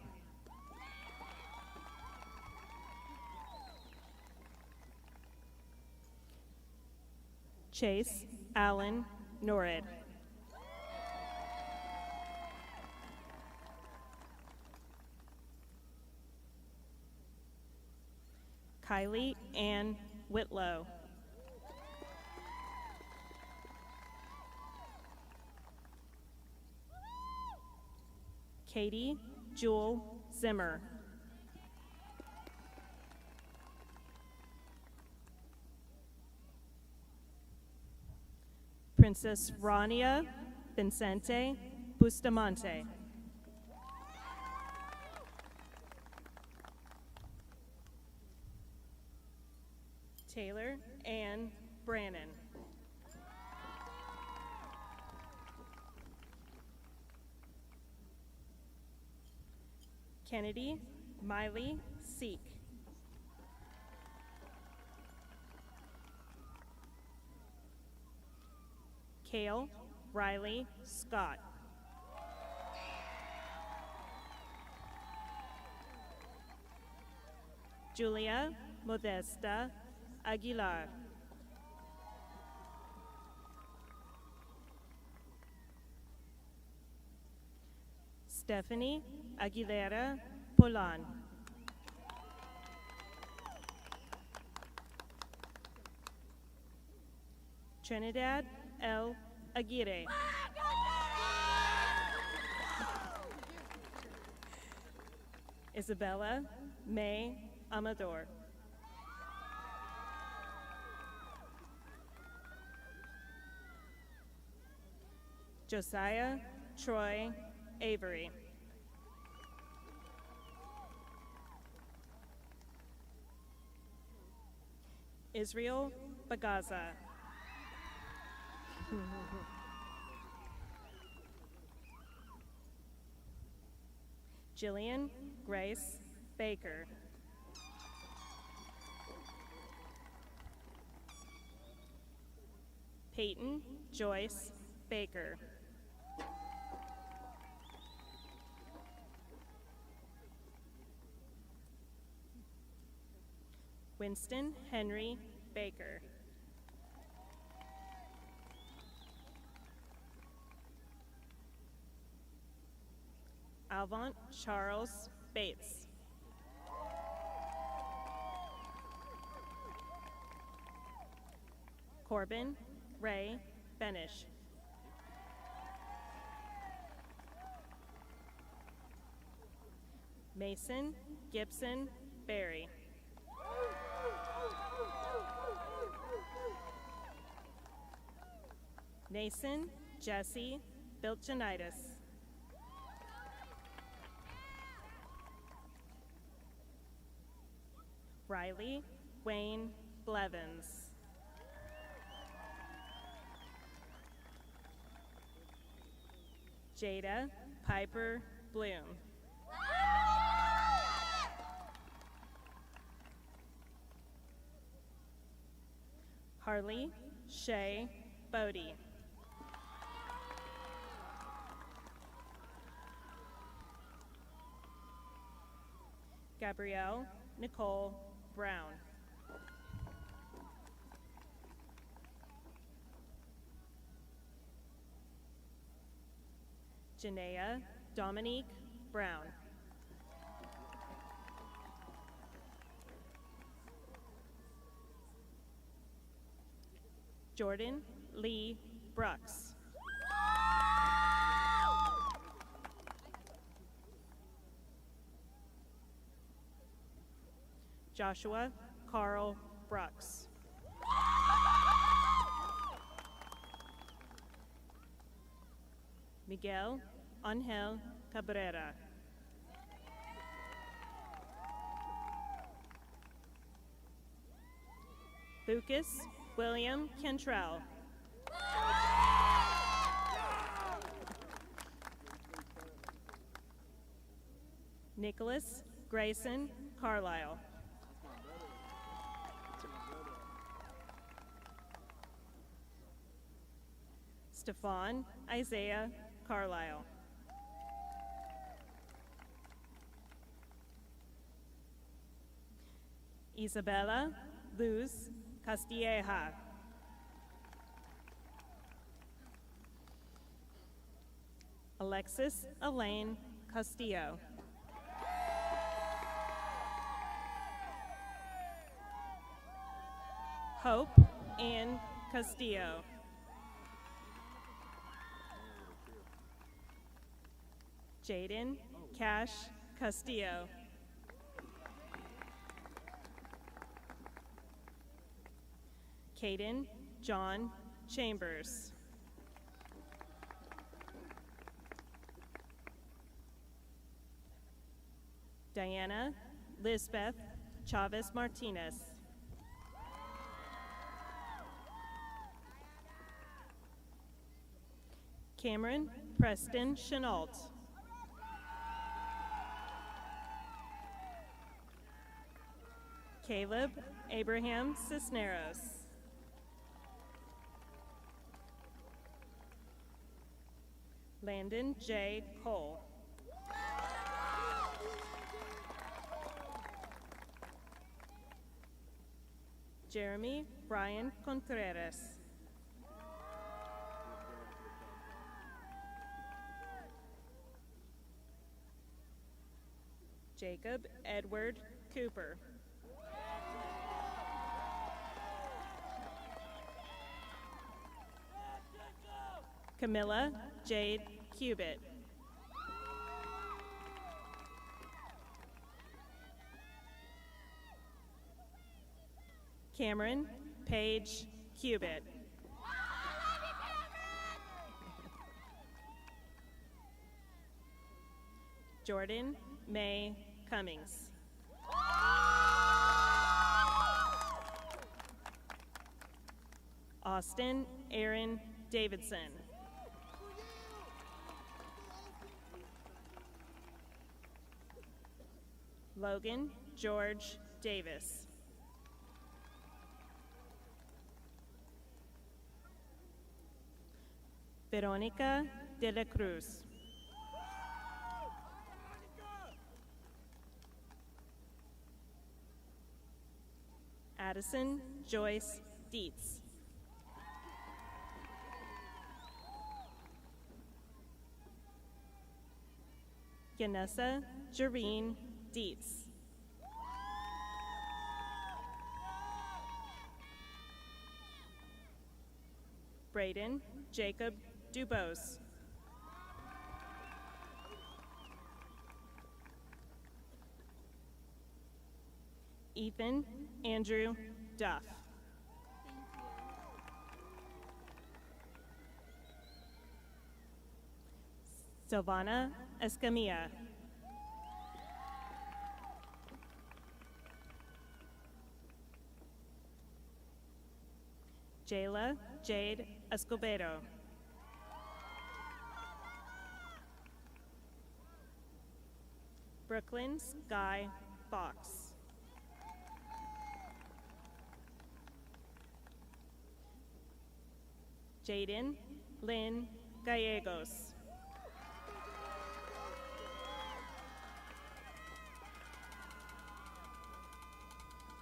Chase Allen Norrid. Kylie Ann Whitlow. Katie Jewel Zimmer. Princess Rania Vincente Bustamante. Taylor Ann Brannon. Kennedy Miley Seek. Kale Riley Scott. Julia Modesta Aguilar. Stephanie Aguilera Polan. Trinidad L. Aguirre. Isabella May Amador. Josiah Troy Avery. Israel Bagaza. Jillian Grace Baker. Peyton Joyce Baker. Winston Henry Baker. Alvant Charles Bates. Corbin Ray Benish. Mason Gibson Berry. Nason Jesse Bilchinitis. Riley Wayne Blevins. Jada Piper Bloom. Harley Shay Bodie. Gabrielle Nicole Brown. Janaea Dominique Brown. Jordan Lee Brooks. Joshua Carl Brooks. Miguel Angel Cabrera. Lucas William Cantrell. Nicholas Grayson Carlisle. Stefan Isaiah Carlisle. Isabella Luz Castilleja. Alexis Elaine Castillo. Hope Ann Castillo. Jaden Cash Castillo. Caden John Chambers. Diana Lisbeth Chavez Martinez. Cameron Preston Chenault. Caleb Abraham Cisneros. Landon J. Cole. Jeremy Brian Contreras. Jacob Edward Cooper. Camilla Jade Cubitt. Cameron Paige Cubitt. Jordan May Cummings. Austin Aaron Davidson. Logan George Davis. Veronica de la Cruz. Addison Joyce Dietz. Yanessa Jareen Dietz. Braden Jacob Dubose. Ethan Andrew Duff. Silvana Escamilla. Jayla Jade Escobedo. Brooklyn Sky Fox. Jaden Lynn Gallegos.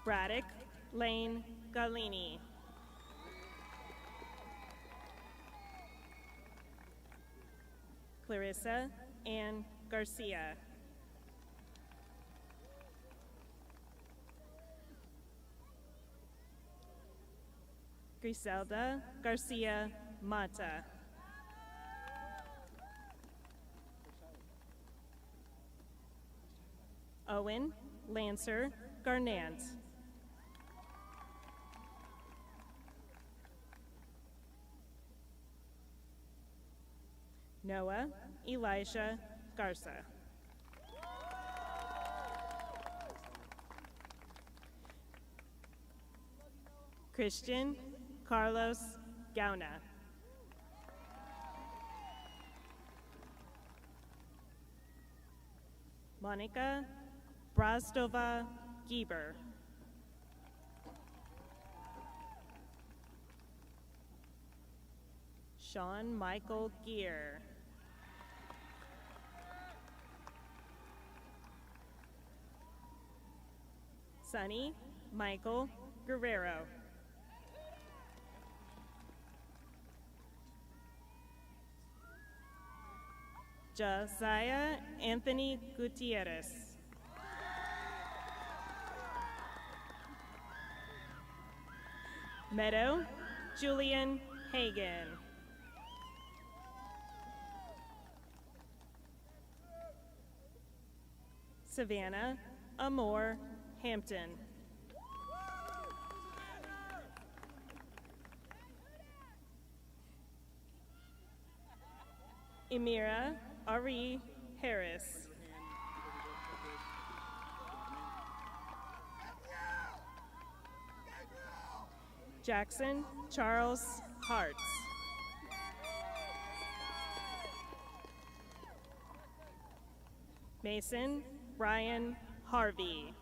Braddock Lane Galini. Clarissa Ann Garcia. Griselda Garcia Mata. Owen Lancer Garnant. Noah Elisha Garza. Christian Carlos Gauna. Monica Brastova Gieber. Sean Michael Gear. Sonny Michael Guerrero. Josiah Anthony Gutierrez. Meadow Julian Hagan. Savannah Amore Hampton. Emira Ari Harris. Jackson Charles Hartz. Mason Brian Harvey.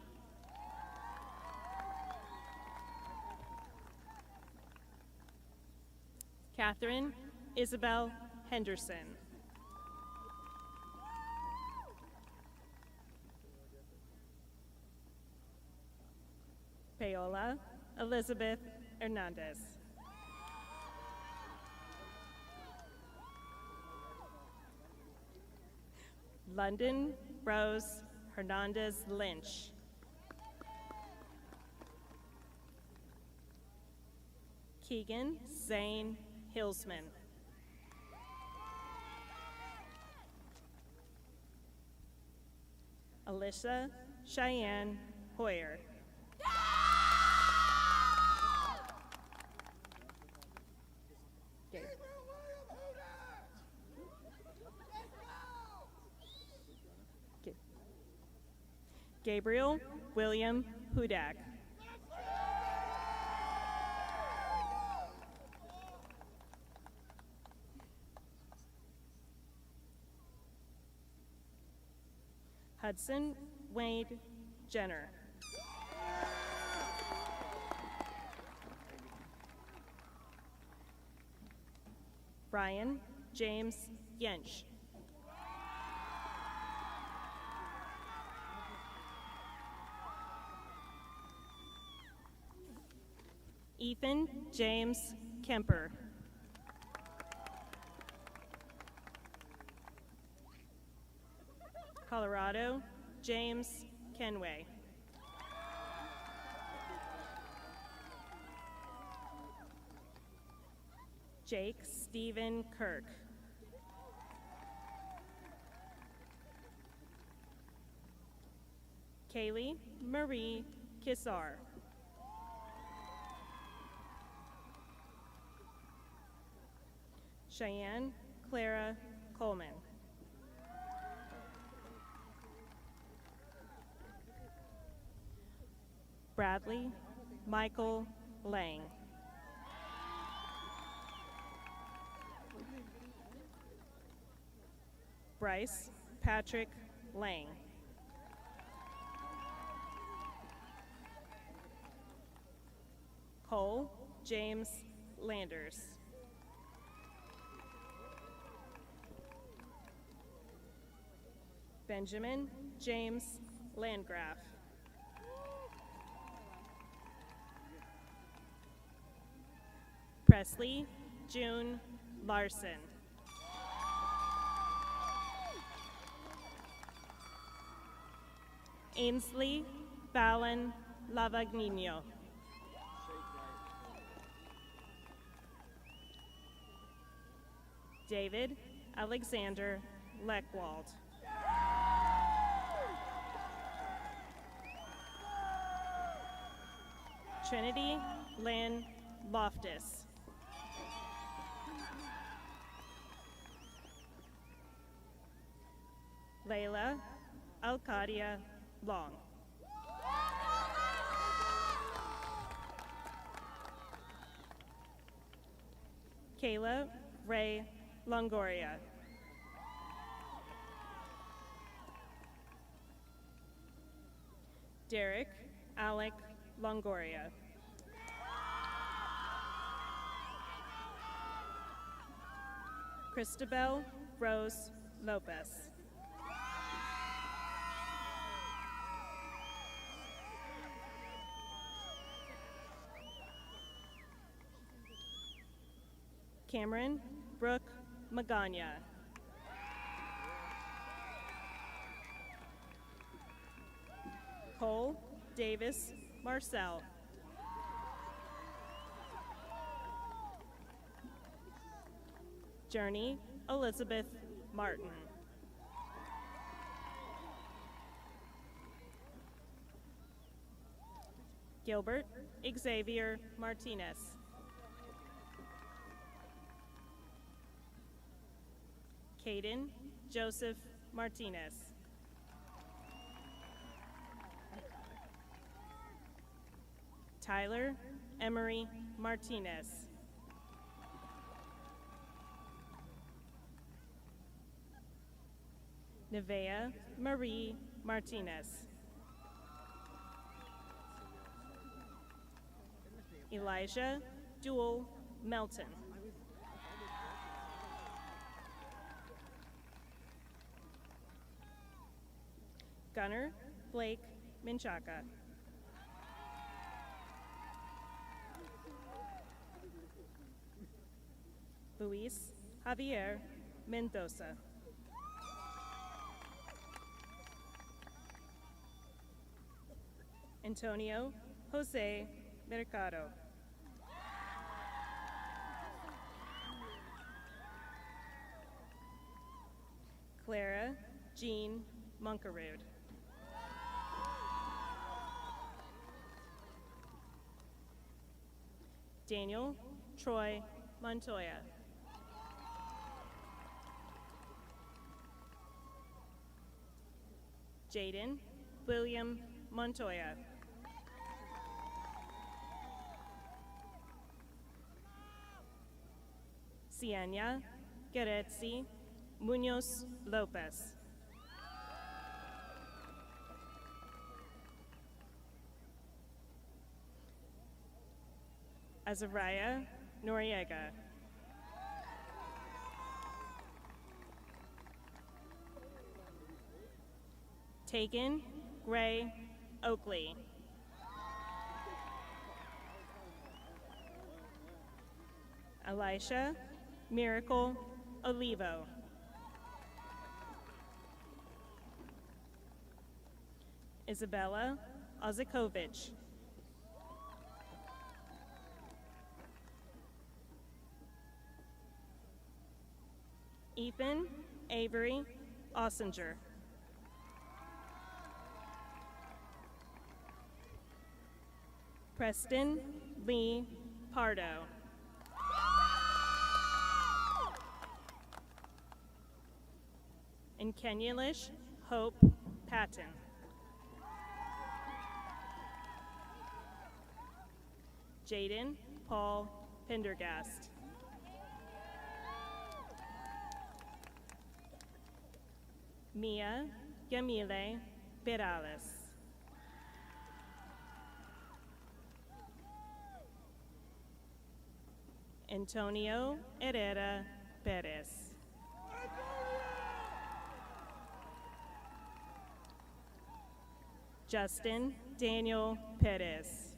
Catherine Isabel Henderson. Paola Elizabeth Hernandez. London Rose Hernandez Lynch. Keegan Zane Hillsman. Alyssa Cheyenne Hoyer. Gabriel William Hudak. Hudson Wade Jenner. Brian James Yench. Ethan James Kemper. Colorado James Kenway. Jake Stephen Kirk. Kaylee Marie Kissar. Cheyenne Clara Coleman. Bradley Michael Lang. Bryce Patrick Lang. Cole James Landers. Benjamin James Landgraf. Presley June Larson. Ainsley Fallon Lavagnino. David Alexander Leckwald. Trinity Lynn Loftus. Layla Alcadia Long. Kayla Ray Longoria. Derek Alec Longoria. Christabel Rose Lopez. Cameron Brooke Magana. Cole Davis Marcel. Journey Elizabeth Martin. Gilbert Xavier Martinez. Caden Joseph Martinez. Tyler Emery Martinez. Nevea Marie Martinez. Elijah Dual Melton. Gunnar Blake Menchaca. Luis Javier Mendoza. Antonio Jose Mercado. Clara Jean Munkerud. Daniel Troy Montoya. Jaden William Montoya. Cienia Geretzi Munoz Lopez. Azariah Noriega. Tegan Gray Oakley. Elisha Miracle Olivo. Isabella Ozakovich. Ethan Avery Ossinger. Preston Lee Pardo. And Kenyalish Hope Patton. Jaden Paul Pendergast. Mia Yamile Perales. Antonio Herrera Perez. Justin Daniel Perez.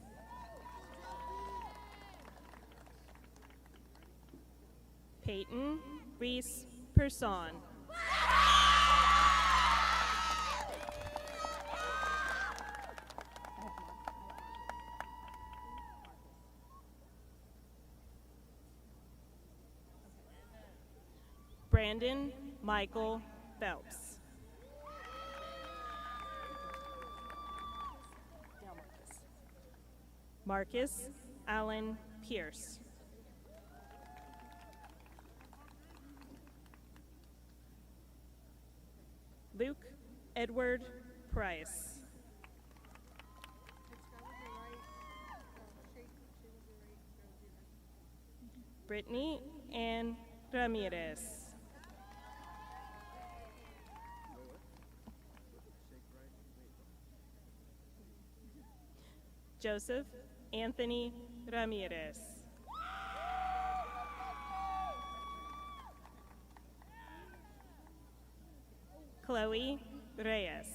Peyton Reese Person. Brandon Michael Phelps. Marcus Allen Pierce. Luke Edward Price. Brittany Ann Ramirez. Joseph Anthony Ramirez. Chloe Reyes.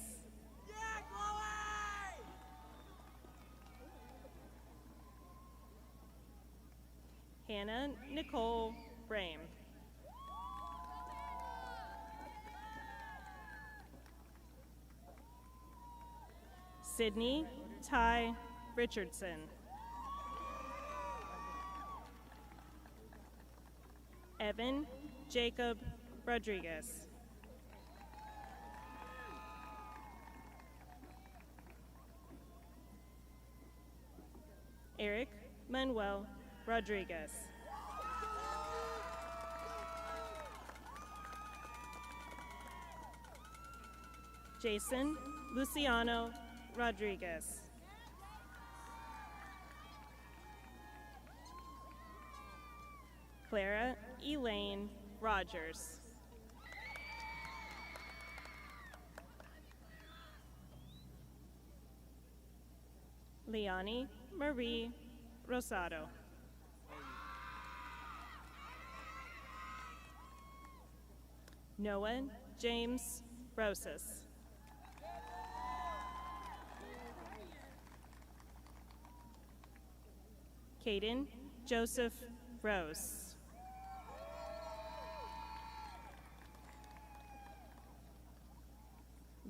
Yeah, Chloe! Hannah Nicole Brame. Sydney Ty Richardson. Evan Jacob Rodriguez. Eric Manuel Rodriguez. Jason Luciano Rodriguez. Clara Elaine Rogers. Leonie Marie Rosado. Noah James Rosas. Caden Joseph Rose.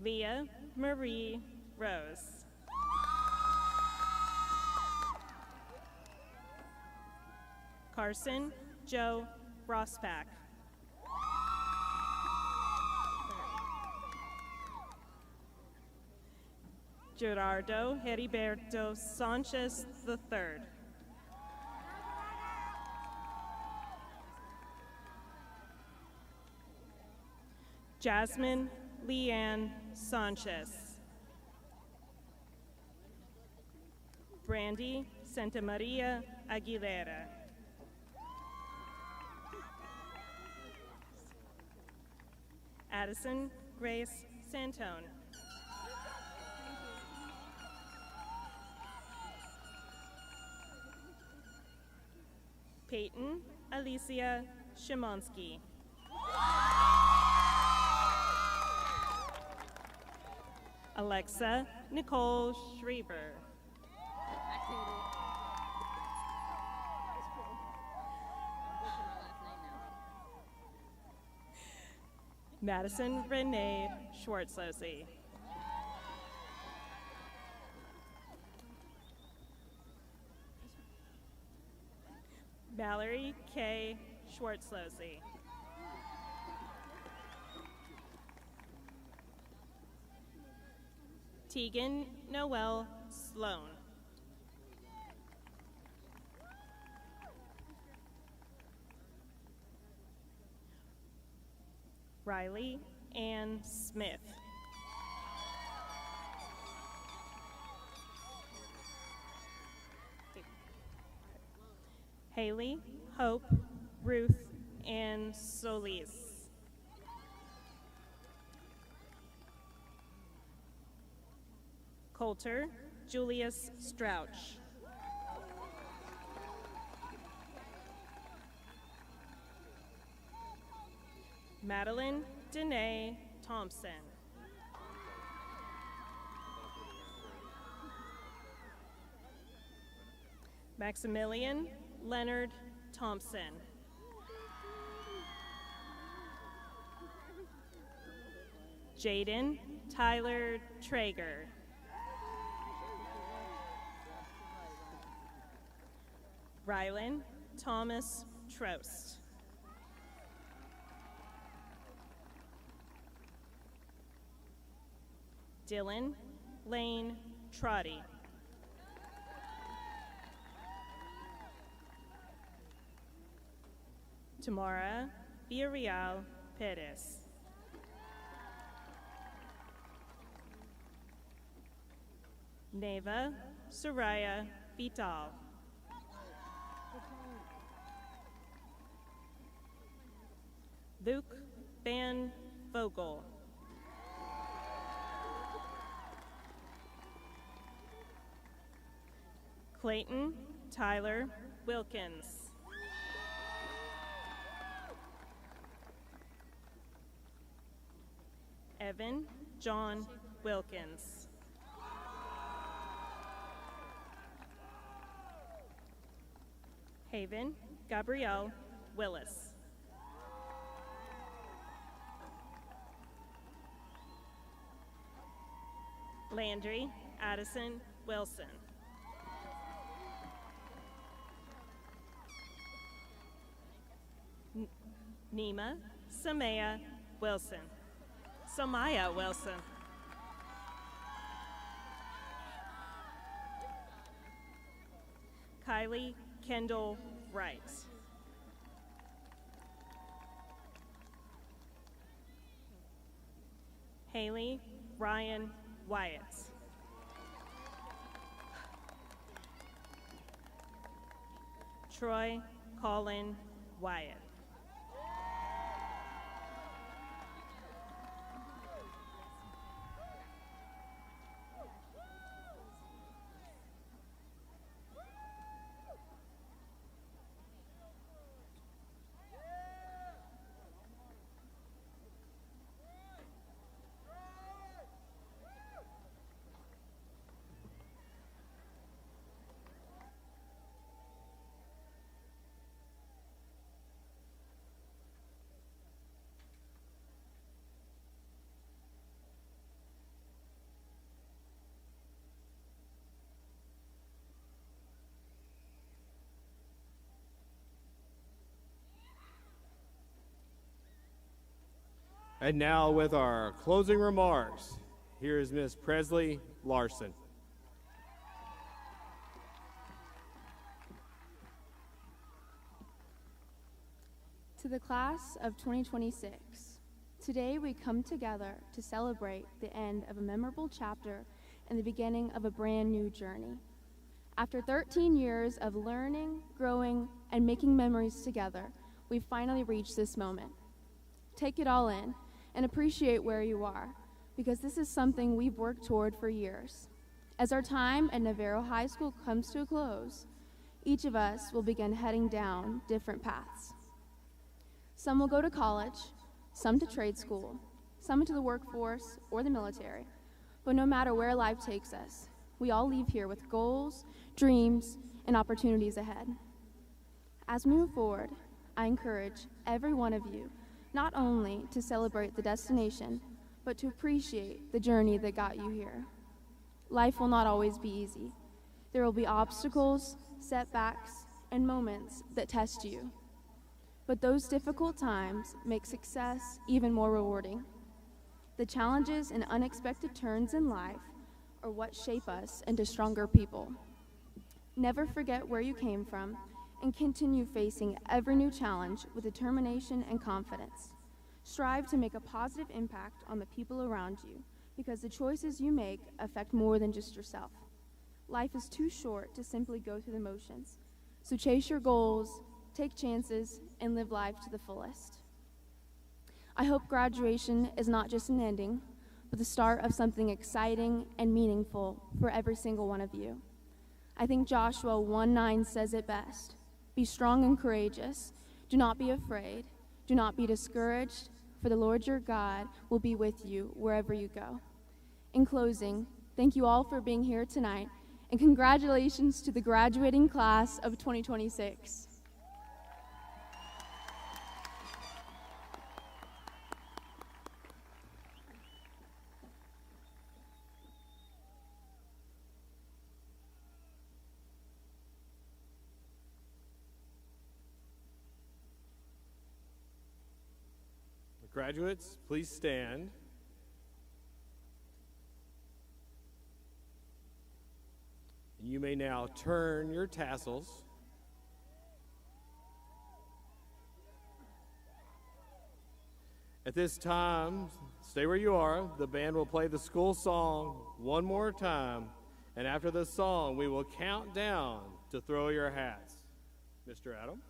Leah Marie Rose. Carson Joe Rosspack. Gerardo Heriberto Sanchez III. Jasmine Leanne Sanchez. Brandy Santa Maria Aguilera. Addison Grace Santone. Peyton Alicia Shimonsky. Alexa Nicole Schreiber. Madison Renee Schwartzlosey. Mallory K. Schwartzlosey. Tegan Noel Sloan. Riley Ann Smith. Haley Hope Ruth Ann Solis. Coulter Julius Strouch. Madeline Danae Thompson. Maximilian Leonard Thompson. Jaden Tyler Traeger. Rylan Thomas Trost. Dylan Lane Trotty. Tamara Villarreal Perez. Neva Soraya Vital. Luke Van Vogel. Clayton Tyler Wilkins. Evan John Wilkins. Haven Gabrielle Willis. Landry Addison Wilson. Nima Samaya Wilson. Samaya Wilson. Kylie Kendall Wright. Haley Ryan Wyatt. Troy Colin Wyatt. And now with our closing remarks, here is Ms. Presley Larson. To the class of 2026, today we come together to celebrate the end of a memorable chapter and the beginning of a brand new journey. After 13 years of learning, growing, and making memories together, we've finally reached this moment. Take it all in and appreciate where you are, because this is something we've worked toward for years. As our time at Navarro High School comes to a close, each of us will begin heading down different paths. Some will go to college, some to trade school, some into the workforce or the military. But no matter where life takes us, we all leave here with goals, dreams, and opportunities ahead. As we move forward, I encourage every one of you not only to celebrate the destination, but to appreciate the journey that got you here. Life will not always be easy. There will be obstacles, setbacks, and moments that test you. But those difficult times make success even more rewarding. The challenges and unexpected turns in life are what shape us into stronger people. Never forget where you came from and continue facing every new challenge with determination and confidence. Strive to make a positive impact on the people around you, because the choices you make affect more than just yourself. Life is too short to simply go through the motions. So chase your goals, take chances, and live life to the fullest. I hope graduation is not just an ending, but the start of something exciting and meaningful for every single one of you. I think Joshua 1:9 says it best. Be strong and courageous. Do not be afraid. Do not be discouraged, for the Lord your God will be with you wherever you go. In closing, thank you all for being here tonight, and congratulations to the graduating class of 2026. Graduates, please stand. You may now turn your tassels. At this time, stay where you are. The band will play the school song one more time, and after the song, we will count down to throw your hats. Mr. Adam.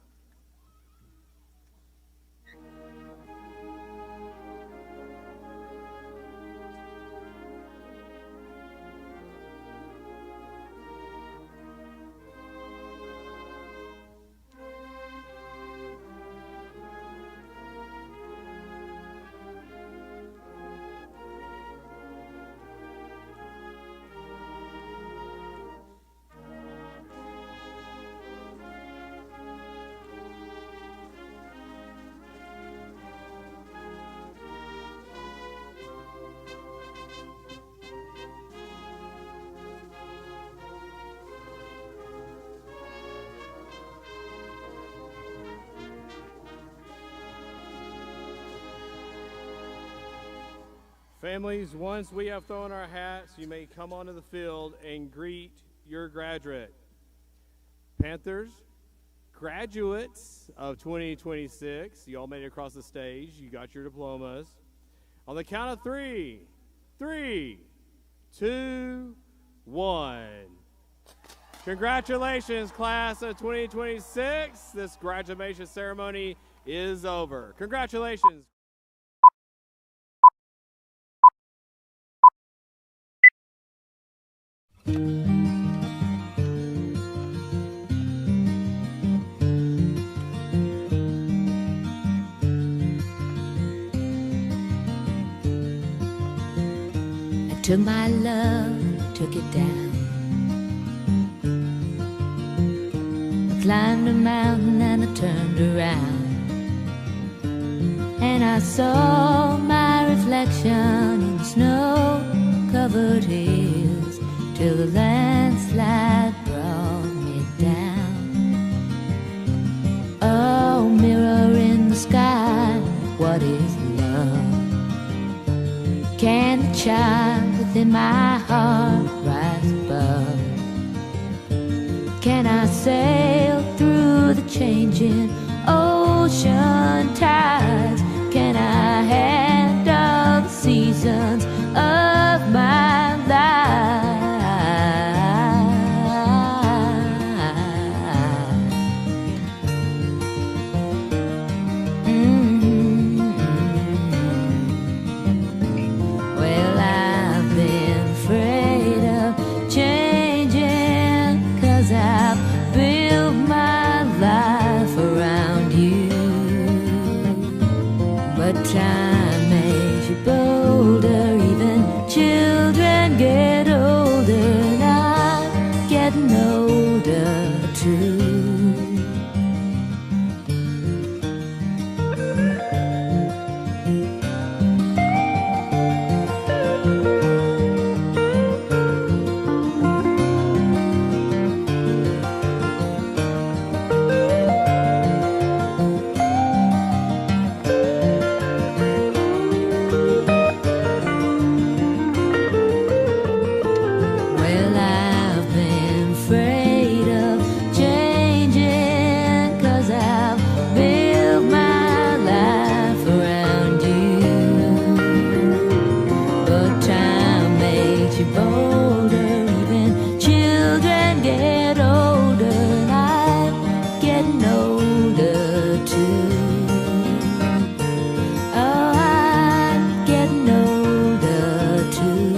Families, once we have thrown our hats, you may come onto the field and greet your graduate. Panthers, graduates of 2026, you all made it across the stage. You got your diplomas. On the count of 3, 3, 2, 1. Congratulations, class of 2026. This graduation ceremony is over. Congratulations. Took my love, took it down. I climbed a mountain and I turned around, and I saw my reflection in snow-covered hills till the landslide brought me down. Oh, mirror in the sky, what is love? child within my heart rise above? Can I sail through the changing ocean tides? Can I handle the seasons of my life? Well, I've been afraid of changing, 'cause I've built my life around you. But time makes you bolder, even children get older, and I'm getting older too. Well, I've been afraid of changing, 'cause I've built my life around you. But time makes you bolder, even children get older, and I'm getting older too. Oh, I'm getting older too.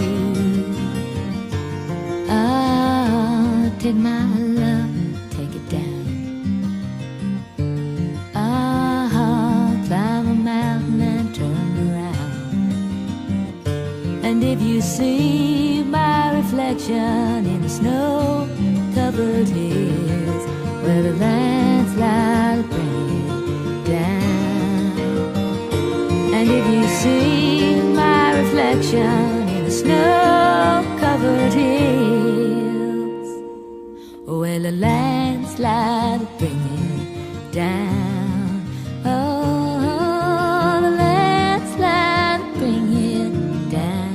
Ah, take my love, take it down. Ah, climb a mountain and turn around. And if you see my reflection in the snow-covered hills, where the landslide bring it down. And if you see my reflection in the snow-covered hills, well, the landslide will bring it down. Oh, the landslide will bring it down.